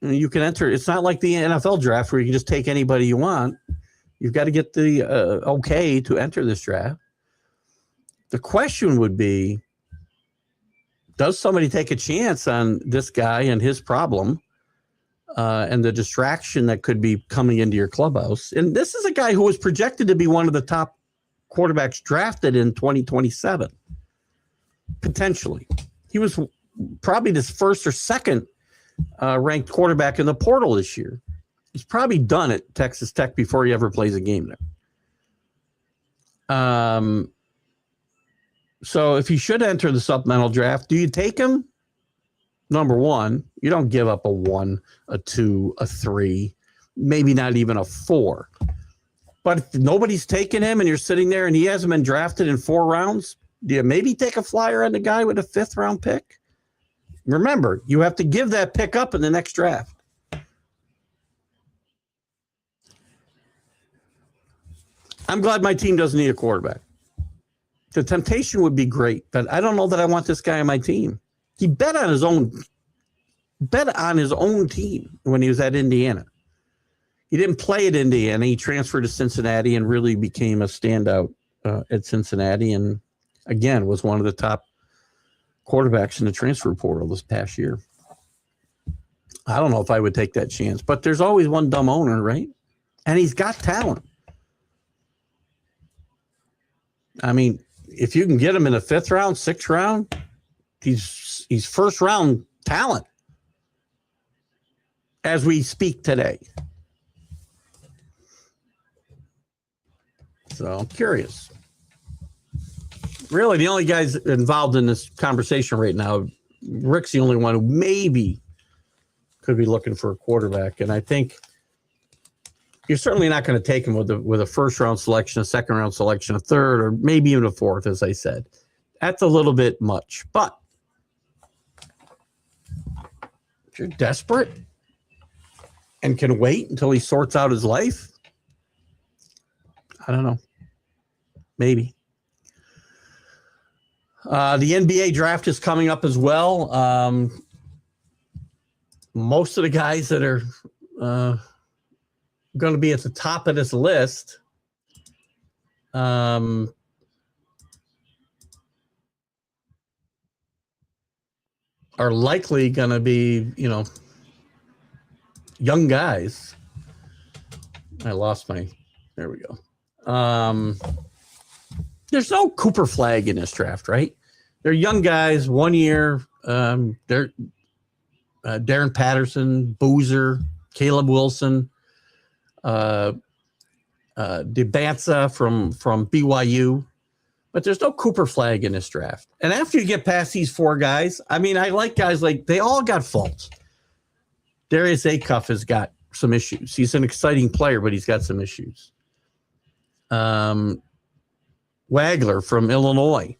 you can enter. It's not like the NFL draft where you can just take anybody you want. You've got to get the okay to enter this draft. The question would be, does somebody take a chance on this guy and his problem and the distraction that could be coming into your clubhouse? And this is a guy who was projected to be one of the top quarterbacks drafted in 2027, potentially. He was probably the first or second ranked quarterback in the portal this year. He's probably done at Texas Tech before he ever plays a game there. So if he should enter the supplemental draft, do you take him? Number one, you don't give up a 1, a 2, a 3, maybe not even a 4. But if nobody's taking him and you're sitting there and he hasn't been drafted in 4 rounds, do you maybe take a flyer on the guy with a 5th round pick? Remember, you have to give that pick up in the next draft. I'm glad my team doesn't need a quarterback. The temptation would be great, but I don't know that I want this guy on my team. He bet on his own team when he was at Indiana. He didn't play at Indiana. He transferred to Cincinnati and really became a standout at Cincinnati, and again was one of the top quarterbacks in the transfer portal this past year. I don't know if I would take that chance, but there's always one dumb owner, right? And he's got talent. I mean, if you can get him in the 5th round, 6th round, he's first round talent as we speak today. So I'm curious. Really, the only guys involved in this conversation right now, Rick's the only one who maybe could be looking for a quarterback. And I think you're certainly not going to take him with a first round selection, a second round selection, a third, or maybe even a 4th, as I said. That's a little bit much. But if you're desperate and can wait until he sorts out his life, I don't know. Maybe. The NBA draft is coming up as well. Most of the guys that are going to be at the top of this list are likely going to be, young guys. I lost there we go. There's no Cooper flag in this draft, right? They're young guys, 1 year. They're Darren Patterson, Boozer, Caleb Wilson, DeBanza from BYU. But there's no Cooper flag in this draft. And after you get past these 4 guys, I mean, I like guys like, they all got faults. Darius Acuff has got some issues. He's an exciting player, but he's got some issues. Wagler from Illinois.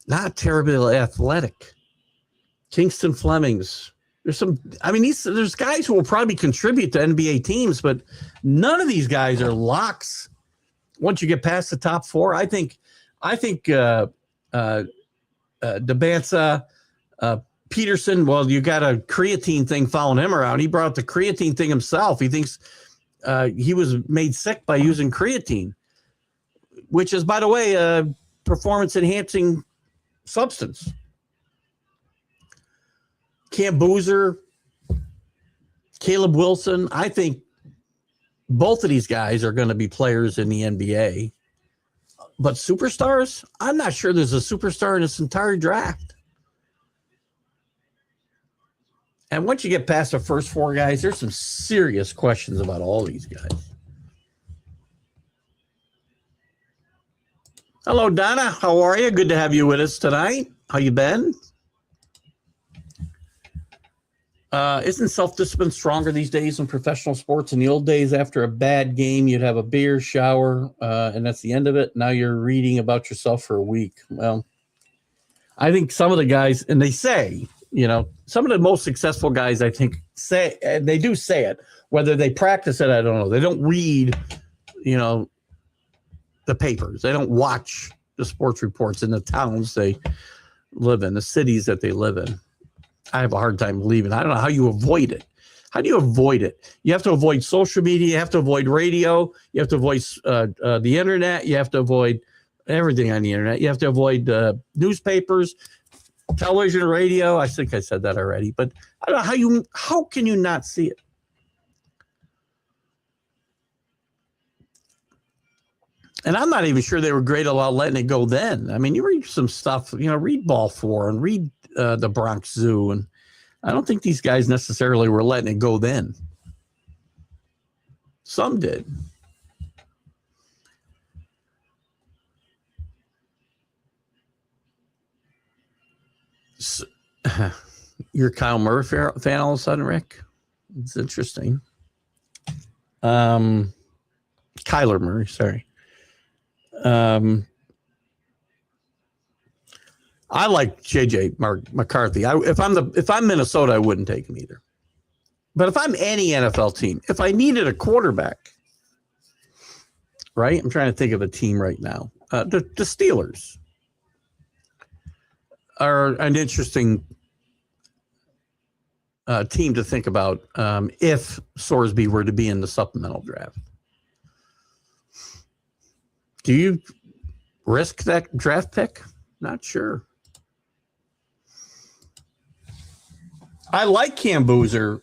Not terribly athletic. Kingston Flemings. There's guys who will probably contribute to NBA teams, but none of these guys are locks. Once you get past the top 4, I think DeBanza, Peterson, well, you got a creatine thing following him around. He brought up the creatine thing himself. He thinks he was made sick by using creatine, which is, by the way, a performance-enhancing substance. Cam Boozer, Caleb Wilson, I think both of these guys are going to be players in the NBA. But superstars, I'm not sure there's a superstar in this entire draft. And once you get past the first 4 guys, there's some serious questions about all these guys. Hello, Donna. How are you? Good to have you with us tonight. How you been? Isn't self-discipline stronger these days in professional sports? In the old days, after a bad game, you'd have a beer, shower, and that's the end of it. Now you're reading about yourself for a week. Well, I think some of the guys, and they say, some of the most successful guys, I think, say, and they do say it. Whether they practice it, I don't know. They don't read, the papers. They don't watch the sports reports in the towns they live in, the cities that they live in. I have a hard time believing. I don't know how you avoid it. How do you avoid it? You have to avoid social media. You have to avoid radio. You have to avoid the internet. You have to avoid everything on the internet. You have to avoid newspapers, television, radio. I think I said that already. But I don't know how can you not see it? And I'm not even sure they were great about letting it go then. I mean, you read some stuff, read Ball 4 and read the Bronx Zoo. And I don't think these guys necessarily were letting it go then. Some did. So, you're a Kyle Murray fan all of a sudden, Rick? It's interesting. Kyler Murray, sorry. I like JJ McCarthy. If I'm Minnesota, I wouldn't take him either. But if I'm any NFL team, if I needed a quarterback, right? I'm trying to think of a team right now. The Steelers are an interesting team to think about if Sorsby were to be in the supplemental draft. Do you risk that draft pick? Not sure. I like Cam Boozer,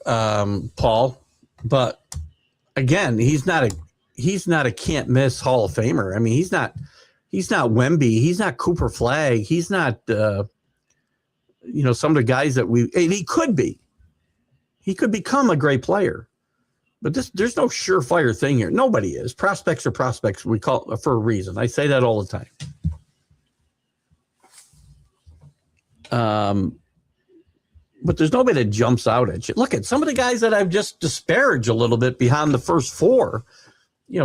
Paul, but again, he's not a can't miss Hall of Famer. I mean, he's not Wemby, he's not Cooper Flagg, he's not some of the guys that he could be. He could become a great player. But there's no surefire thing here. Nobody is. Prospects are prospects. We call it for a reason. I say that all the time. But there's nobody that jumps out at you. Look at some of the guys that I've just disparaged a little bit behind the first four.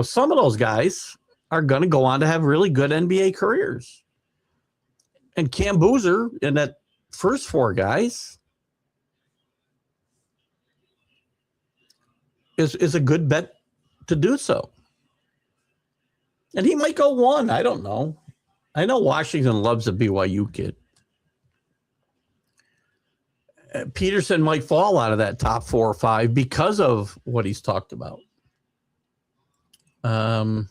Some of those guys are going to go on to have really good NBA careers. And Cam Boozer and that first four guys is a good bet to do so. And he might go one. I don't know. I know Washington loves a BYU kid. Peterson might fall out of that top 4 or 5 because of what he's talked about. But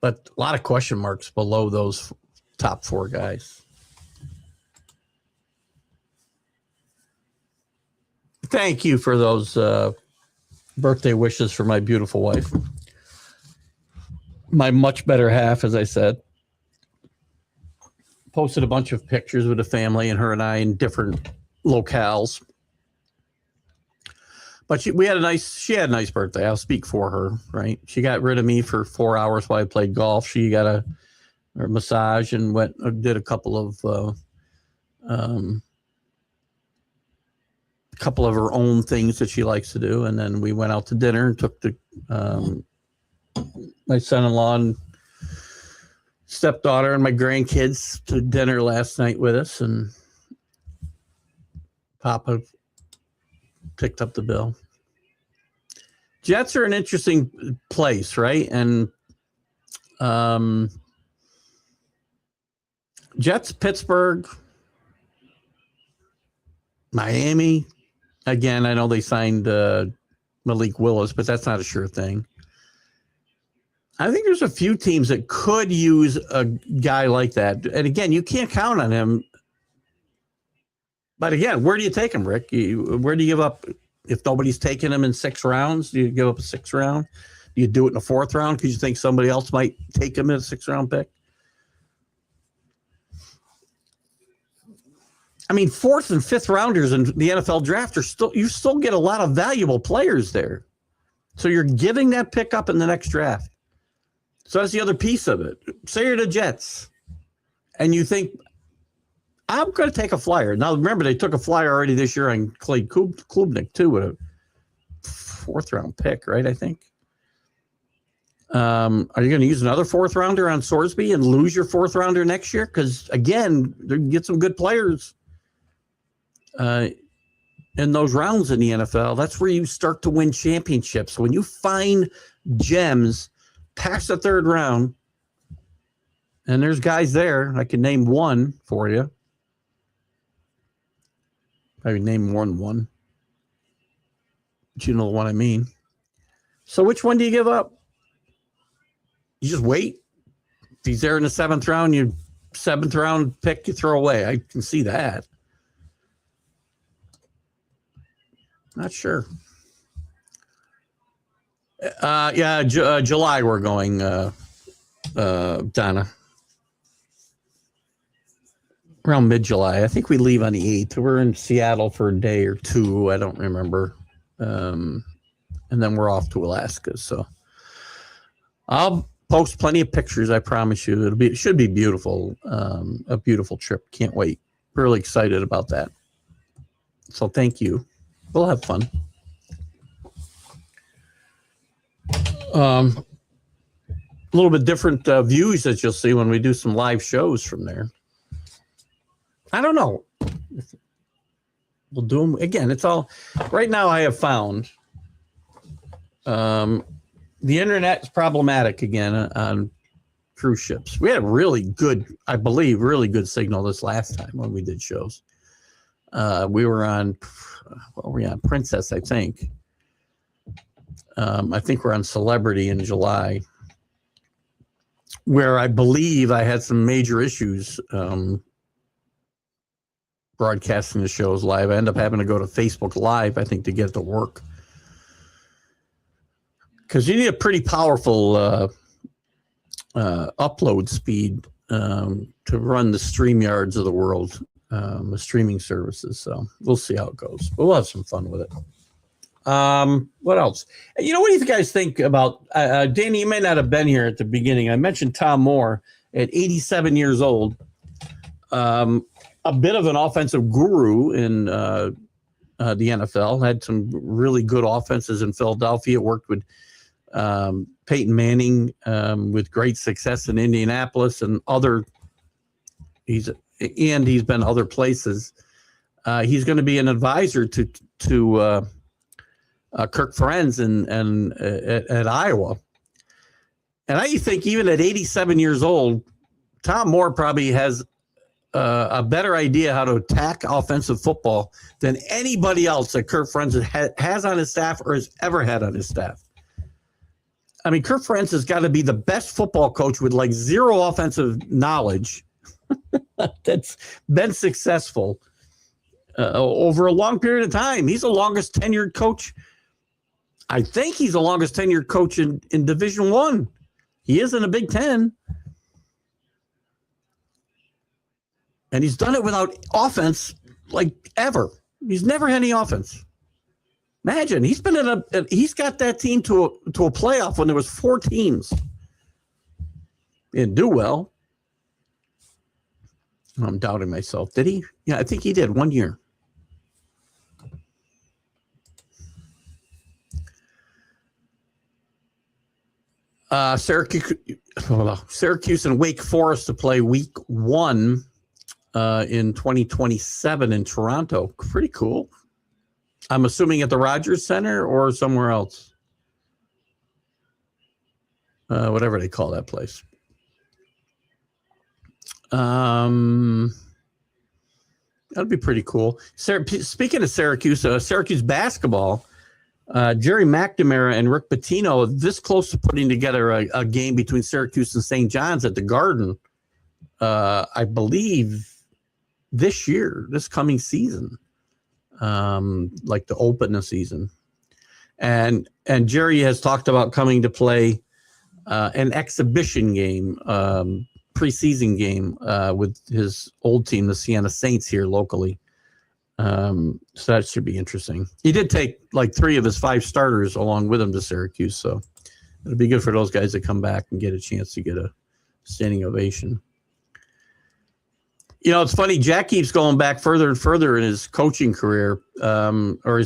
a lot of question marks below those top 4 guys. Thank you for those birthday wishes for my beautiful wife. My much better half, as I said. Posted a bunch of pictures with the family and her and I in different locales. But she had a nice birthday. I'll speak for her, right? She got rid of me for 4 hours while I played golf. She got a massage and did a couple of her own things that she likes to do. And then we went out to dinner and took my son-in-law and stepdaughter and my grandkids to dinner last night with us, and Papa picked up the bill. Jets are an interesting place, right? And Jets, Pittsburgh, Miami. Again, I know they signed Malik Willis, but that's not a sure thing. I think there's a few teams that could use a guy like that. And again, you can't count on him. But again, where do you take him, Rick? Where do you give up? If nobody's taking him in 6 rounds, do you give up a 6th round? Do you do it in the 4th round because you think somebody else might take him in a 6th round pick? I mean, 4th and 5th rounders in the NFL draft you still get a lot of valuable players there. So you're giving that pick up in the next draft. So that's the other piece of it. Say you're the Jets, and you think, I'm going to take a flyer. Now, remember, they took a flyer already this year on Clay Klubnik, too, with a 4th round pick, right, I think. Are you going to use another 4th rounder on Sorsby and lose your 4th rounder next year? Because, again, they get some good players in those rounds in the NFL. That's where you start to win championships. When you find gems past the 3rd round, and there's guys there, I can name one for you. I can name more than one, but you know the one I mean. So which one do you give up? You just wait. If he's there in the 7th round, you 7th round pick you throw away. I can see that. Not sure. July we're going, Donna. around mid-July. I think we leave on the 8th. We're in Seattle for a day or two. I don't remember. And then we're off to Alaska. So I'll post plenty of pictures. I promise you. It should be beautiful. A beautiful trip. Can't wait. Really excited about that. So thank you. We'll have fun. A little bit different views that you'll see when we do some live shows from there. I don't know. We'll do them again. It's all right now. I have found the internet is problematic again on cruise ships. We had really good, I believe, really good signal this last time when we did shows. We were on, what were we on? Princess, I think. I think we're on Celebrity in July, where I believe I had some major issues broadcasting the shows live. I ended up having to go to Facebook Live, I think, to get it to work. Because you need a pretty powerful upload speed to run the StreamYards of the world, the streaming services. So we'll see how it goes. But we'll have some fun with it. What else? You know, what do you guys think about Danny? You may not have been here at the beginning. I mentioned Tom Moore at 87 years old, a bit of an offensive guru in the NFL. Had some really good offenses in Philadelphia. Worked with Peyton Manning with great success in Indianapolis and other. He's been other places. He's going to be an advisor to Kirk Ferentz and at Iowa. And I think even at 87 years old, Tom Moore probably has a better idea how to attack offensive football than anybody else that Kirk Ferentz has on his staff or has ever had on his staff. I mean, Kirk Ferentz has got to be the best football coach with like zero offensive knowledge that's been successful over a long period of time. He's the longest tenured coach. I think he's the longest tenured coach in Division I. He is in the Big Ten. And he's done it without offense, like ever. He's never had any offense. Imagine he's got that team to a playoff when there was 4 teams. He didn't do well. I'm doubting myself. Did he? Yeah, I think he did 1 year. Syracuse and Wake Forest to play week 1 in 2027 in Toronto. Pretty cool. I'm assuming at the Rogers Center or somewhere else. Whatever they call that place. That'd be pretty cool. Speaking of Syracuse, Syracuse basketball, Jerry McNamara and Rick Pitino are this close to putting together a game between Syracuse and St. John's at the Garden, I believe, this coming season, like to open the season. And Jerry has talked about coming to play an exhibition game, preseason game with his old team, the Siena Saints, here locally. So that should be interesting. He did take like 3 of his 5 starters along with him to Syracuse, so it'll be good for those guys to come back and get a chance to get a standing ovation. You know, it's funny. Jack keeps going back further and further in his coaching career, or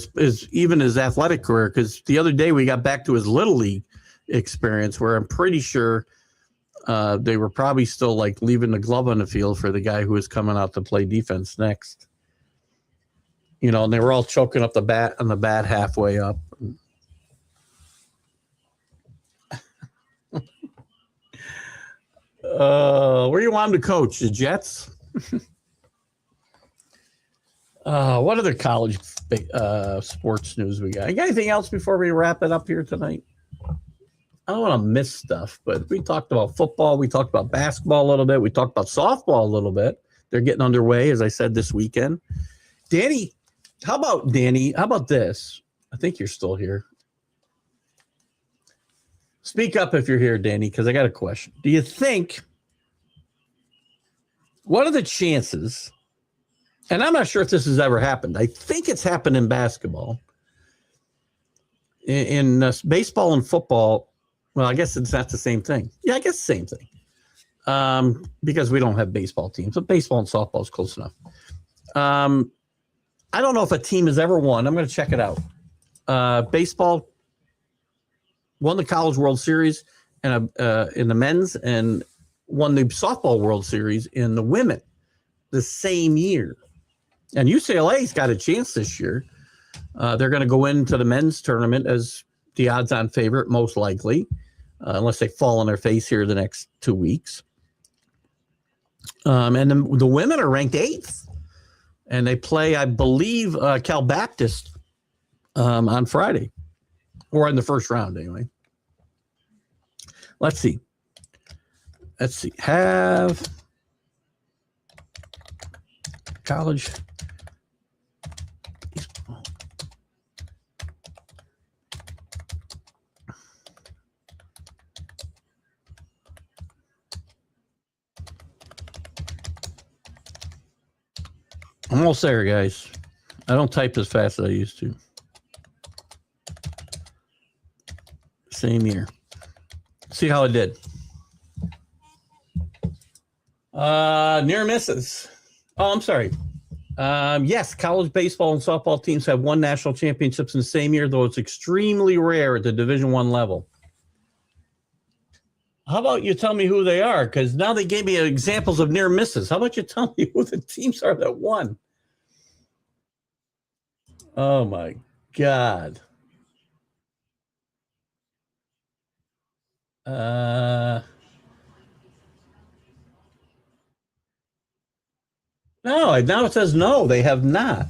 even his athletic career. Because the other day we got back to his Little League experience, where I'm pretty sure they were probably still like leaving the glove on the field for the guy who was coming out to play defense next. You know, and they were all choking up the bat on the bat halfway up. Where do you want him to coach? The Jets? What other college sports news we got? You got anything else before we wrap it up here tonight? I don't want to miss stuff, but we talked about football. We talked about basketball a little bit. We talked about softball a little bit. They're getting underway, as I said, this weekend. Danny, how about this? I think you're still here. Speak up if you're here, Danny, because I got a question. Do you think what are the chances? And I'm not sure if this has ever happened. I think it's happened in basketball. In baseball and football, well, I guess it's not the same thing. Yeah, I guess the same thing. Because we don't have baseball teams, but baseball and softball is close enough. I don't know if a team has ever won. I'm going to check it out. Baseball won the College World Series and in the men's, and won the softball World Series in the women the same year. And UCLA's got a chance this year. They're going to go into the men's tournament as the odds-on favorite, most likely, unless they fall on their face here the next 2 weeks. And then the women are ranked 8th, and they play, I believe, Cal Baptist on Friday, or in the first round anyway. Let's see. Have college baseball. I'm almost there, guys. I don't type as fast as I used to. Same year. See how it did. Near misses. Oh, I'm sorry. Yes, college baseball and softball teams have won national championships in the same year, though it's extremely rare at the Division I level. How about you tell me who they are? Because now they gave me examples of near misses. How about you tell me who the teams are that won? Oh, my God. No, now it says no, they have not.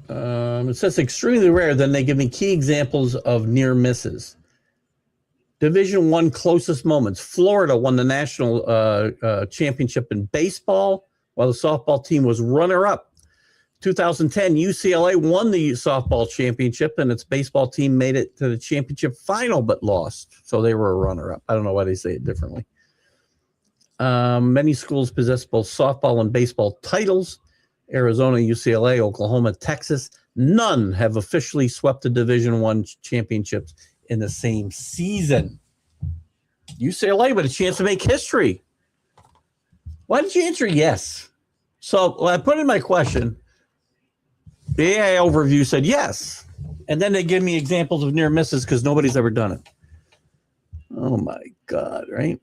It says extremely rare. Then they give me key examples of near misses. Division I closest moments. Florida won the national championship in baseball, while the softball team was runner-up. 2010, UCLA won the softball championship, and its baseball team made it to the championship final but lost. So they were a runner-up. I don't know why they say it differently. Many schools possess both softball and baseball titles. Arizona, UCLA, Oklahoma, Texas. None have officially swept the Division I championships in the same season. UCLA with a chance to make history. Why did you answer yes? So I put in my question. The AI overview said yes. And then they give me examples of near misses because nobody's ever done it. Oh, my God, right?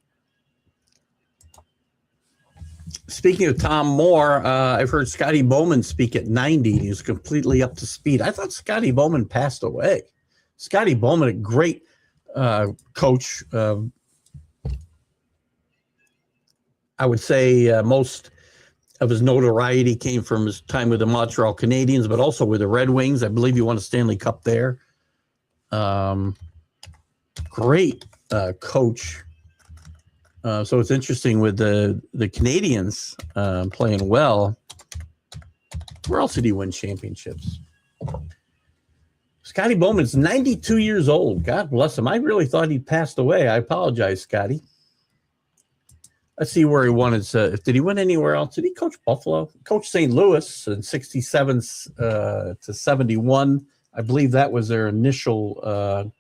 Speaking of Tom Moore, I've heard Scotty Bowman speak at 90. He's completely up to speed. I thought Scotty Bowman passed away. Scotty Bowman, a great coach. I would say most of his notoriety came from his time with the Montreal Canadiens, but also with the Red Wings. I believe he won a Stanley Cup there. Great coach. So it's interesting with the Canadiens playing well. Where else did he win championships? Scotty Bowman's 92 years old. God bless him. I really thought he passed away. I apologize, Scotty. Let's see where he won his. Did he win anywhere else? Did he coach Buffalo? Coached St. Louis in 67 to 71. I believe that was their initial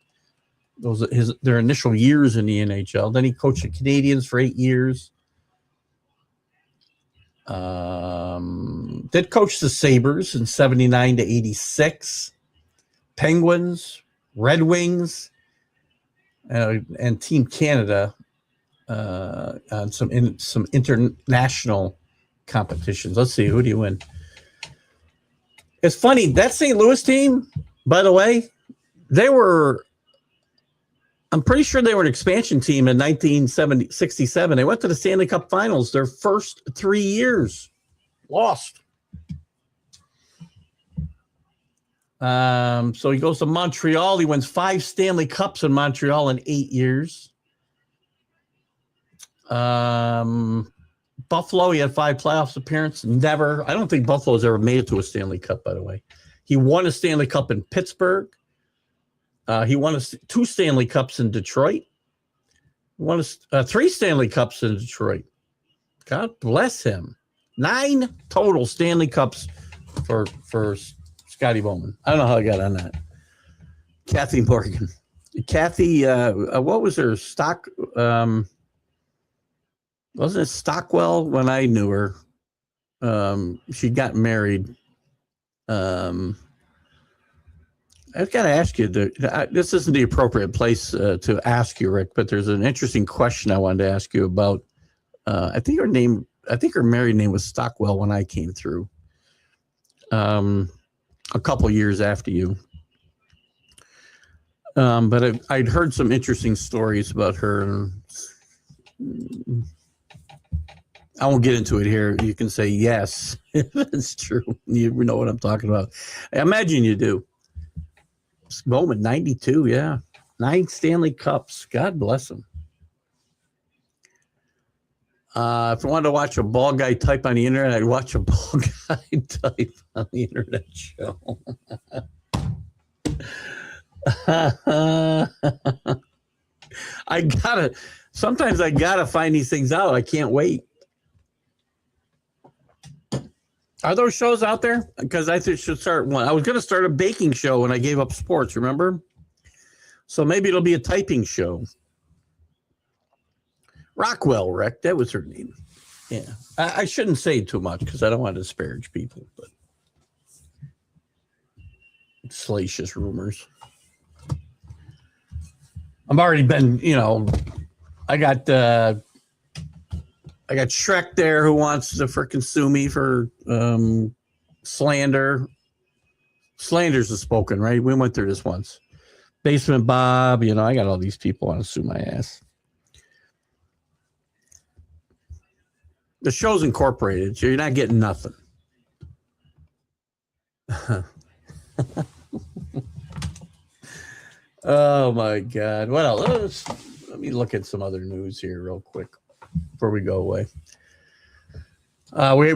their initial years in the NHL. Then he coached the Canadiens for 8 years. Did coach the Sabres in 79 to 86. Penguins, Red Wings, and Team Canada on some international competitions. Let's see, who do you win? It's funny, that St. Louis team, by the way, I'm pretty sure they were an expansion team in 1967. They went to the Stanley Cup Finals their first 3 years. Lost. So he goes to Montreal. He wins 5 Stanley Cups in Montreal in 8 years. Buffalo, he had 5 playoffs appearances. Never. I don't think Buffalo's ever made it to a Stanley Cup, by the way. He won a Stanley Cup in Pittsburgh. He won 2 Stanley Cups in Detroit. He won 3 Stanley Cups in Detroit. God bless him. 9 total Stanley Cups for Scotty Bowman. I don't know how I got on that. Kathy Morgan. Kathy, what was her stock? Wasn't it Stockwell when I knew her? She got married. I've got to ask you, this isn't the appropriate place to ask you, Rick, but there's an interesting question I wanted to ask you about. I think her married name was Stockwell when I came through, a couple years after you. But I'd heard some interesting stories about her. I won't get into it here. You can say yes, if it's true. You know what I'm talking about. I imagine you do. Bowman, 92, yeah. 9 Stanley Cups. God bless him. If I wanted to watch a ball guy type on the internet, I'd watch a ball guy type on the internet show. Sometimes I gotta find these things out. I can't wait. Are those shows out there? Because I should start one. I was going to start a baking show when I gave up sports, remember? So maybe it'll be a typing show. Rockwell, Rick, that was her name. Yeah. I shouldn't say too much because I don't want to disparage people, but salacious rumors. I've already been, I got Shrek there who wants to frickin' sue me for slander. Slander's a spoken, right? We went through this once. Basement Bob, I got all these people want to sue my ass. The show's incorporated, so you're not getting nothing. Oh my God. What else? Let me look at some other news here real quick before we go away.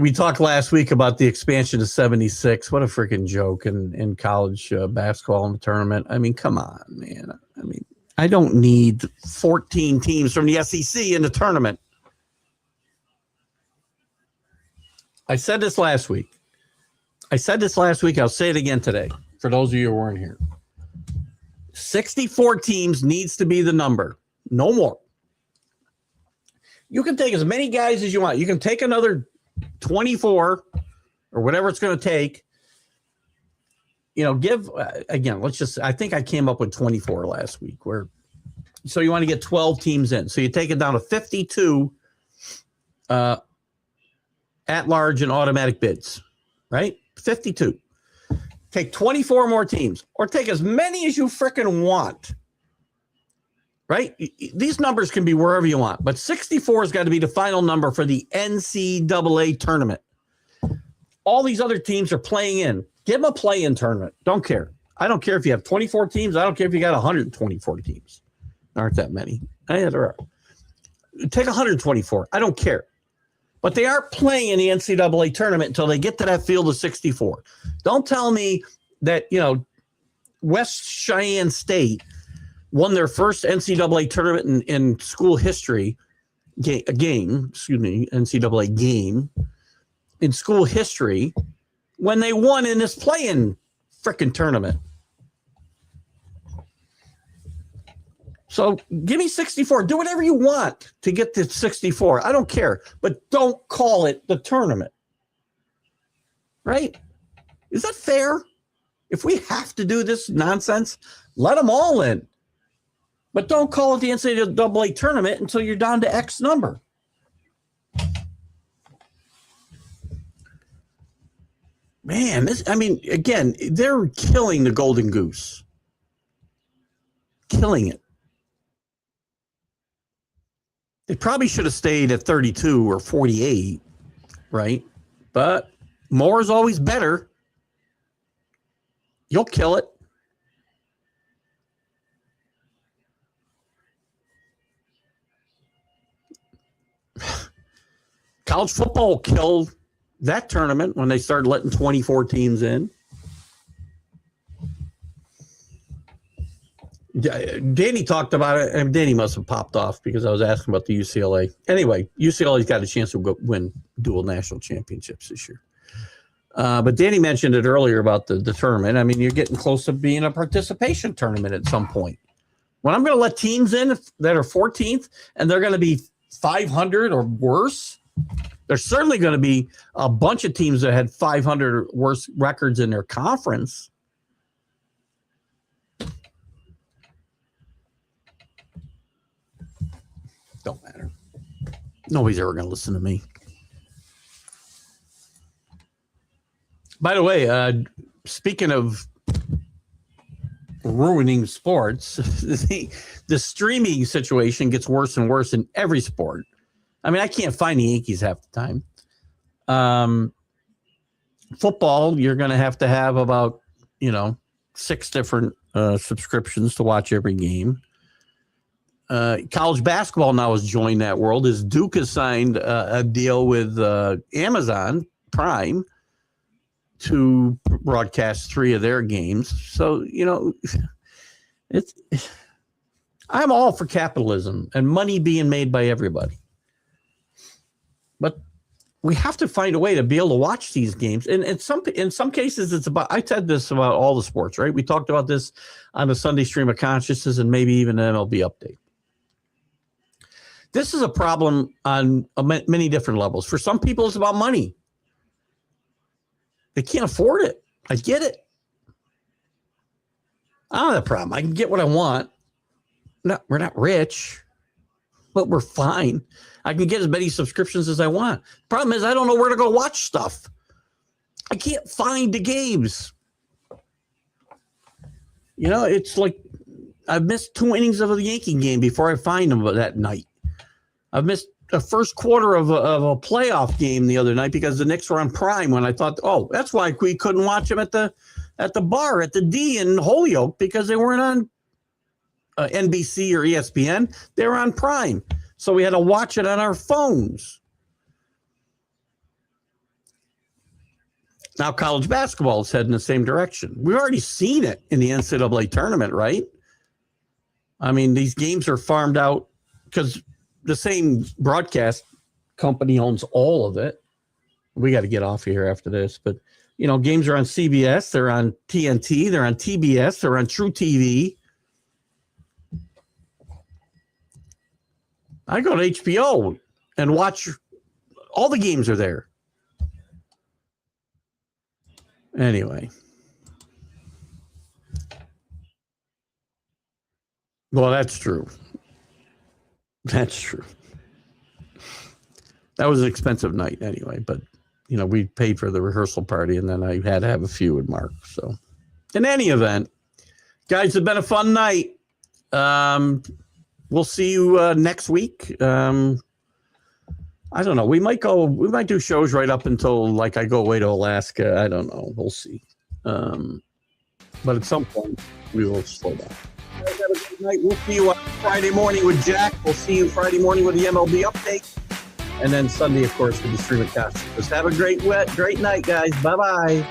We talked last week about the expansion to 76. What a freaking joke in college basketball in the tournament. I mean, come on, man. I mean, I don't need 14 teams from the SEC in the tournament. I said this last week. I'll say it again today for those of you who weren't here. 64 teams needs to be the number. No more. You can take as many guys as you want. You can take another 24 or whatever it's going to take. Again, I think I came up with 24 last week. So you want to get 12 teams in. So you take it down to 52 at large and automatic bids, right? 52. Take 24 more teams or take as many as you frickin' want. Right? These numbers can be wherever you want, but 64 has got to be the final number for the NCAA tournament. All these other teams are playing in. Give them a play-in tournament. Don't care. I don't care if you have 24 teams. I don't care if you got 124 teams. There aren't that many. Yeah, there are. Take 124. I don't care. But they are playing in the NCAA tournament until they get to that field of 64. Don't tell me that, West Cheyenne State won their first NCAA tournament in school history, NCAA game in school history when they won in this play-in frickin' tournament. So give me 64. Do whatever you want to get to 64. I don't care. But don't call it the tournament. Right? Is that fair? If we have to do this nonsense, let them all in. But don't call it the NCAA tournament until you're down to X number. Man, again, they're killing the Golden Goose. Killing it. They probably should have stayed at 32 or 48, right? But more is always better. You'll kill it. College football killed that tournament when they started letting 24 teams in. Danny talked about it, and Danny must have popped off because I was asking about the UCLA. Anyway, UCLA's got a chance to win dual national championships this year. But Danny mentioned it earlier about the tournament. I mean, you're getting close to being a participation tournament at some point. When I'm going to let teams in that are 14th and they're going to be 500 or worse, there's certainly going to be a bunch of teams that had 500 or worse records in their conference. Don't matter. Nobody's ever going to listen to me. By the way, speaking of ruining sports, the streaming situation gets worse and worse in every sport. I mean, I can't find the Yankees half the time. Football, you're going to have about, 6 different subscriptions to watch every game. College basketball now has joined that world as Duke has signed a deal with Amazon Prime to broadcast 3 of their games. So, I'm all for capitalism and money being made by everybody. But we have to find a way to be able to watch these games. And in some cases, it's about, I said this about all the sports, right? We talked about this on the Sunday Stream of Consciousness and maybe even an MLB update. This is a problem on many different levels. For some people, it's about money. They can't afford it. I get it. I don't have a problem. I can get what I want. No, we're not rich, but we're fine. I can get as many subscriptions as I want. Problem is, I don't know where to go watch stuff. I can't find the games. It's like I've missed 2 innings of a Yankee game before I find them that night. I've missed the first quarter of a playoff game the other night because the Knicks were on Prime when I thought, that's why we couldn't watch them at the bar at the D in Holyoke because they weren't on NBC or ESPN. They were on Prime. So we had to watch it on our phones. Now college basketball is heading the same direction. We've already seen it in the NCAA tournament, right? I mean, these games are farmed out because the same broadcast company owns all of it. We got to get off here after this, but games are on CBS, they're on TNT, they're on TBS, they're on True TV. I go to HBO and watch all the games are there. Anyway. Well, that's true. That's true. That was an expensive night anyway, but we paid for the rehearsal party and then I had to have a few with Mark. So in any event, guys, it's been a fun night. We'll see you next week. I don't know. We might do shows right up until I go away to Alaska. I don't know. We'll see. But at some point we will slow down. Have a good night. We'll see you on Friday morning with Jack. We'll see you Friday morning with the MLB update. And then Sunday, of course, with the Stream of Consciousness. Have a great night, guys. Bye-bye.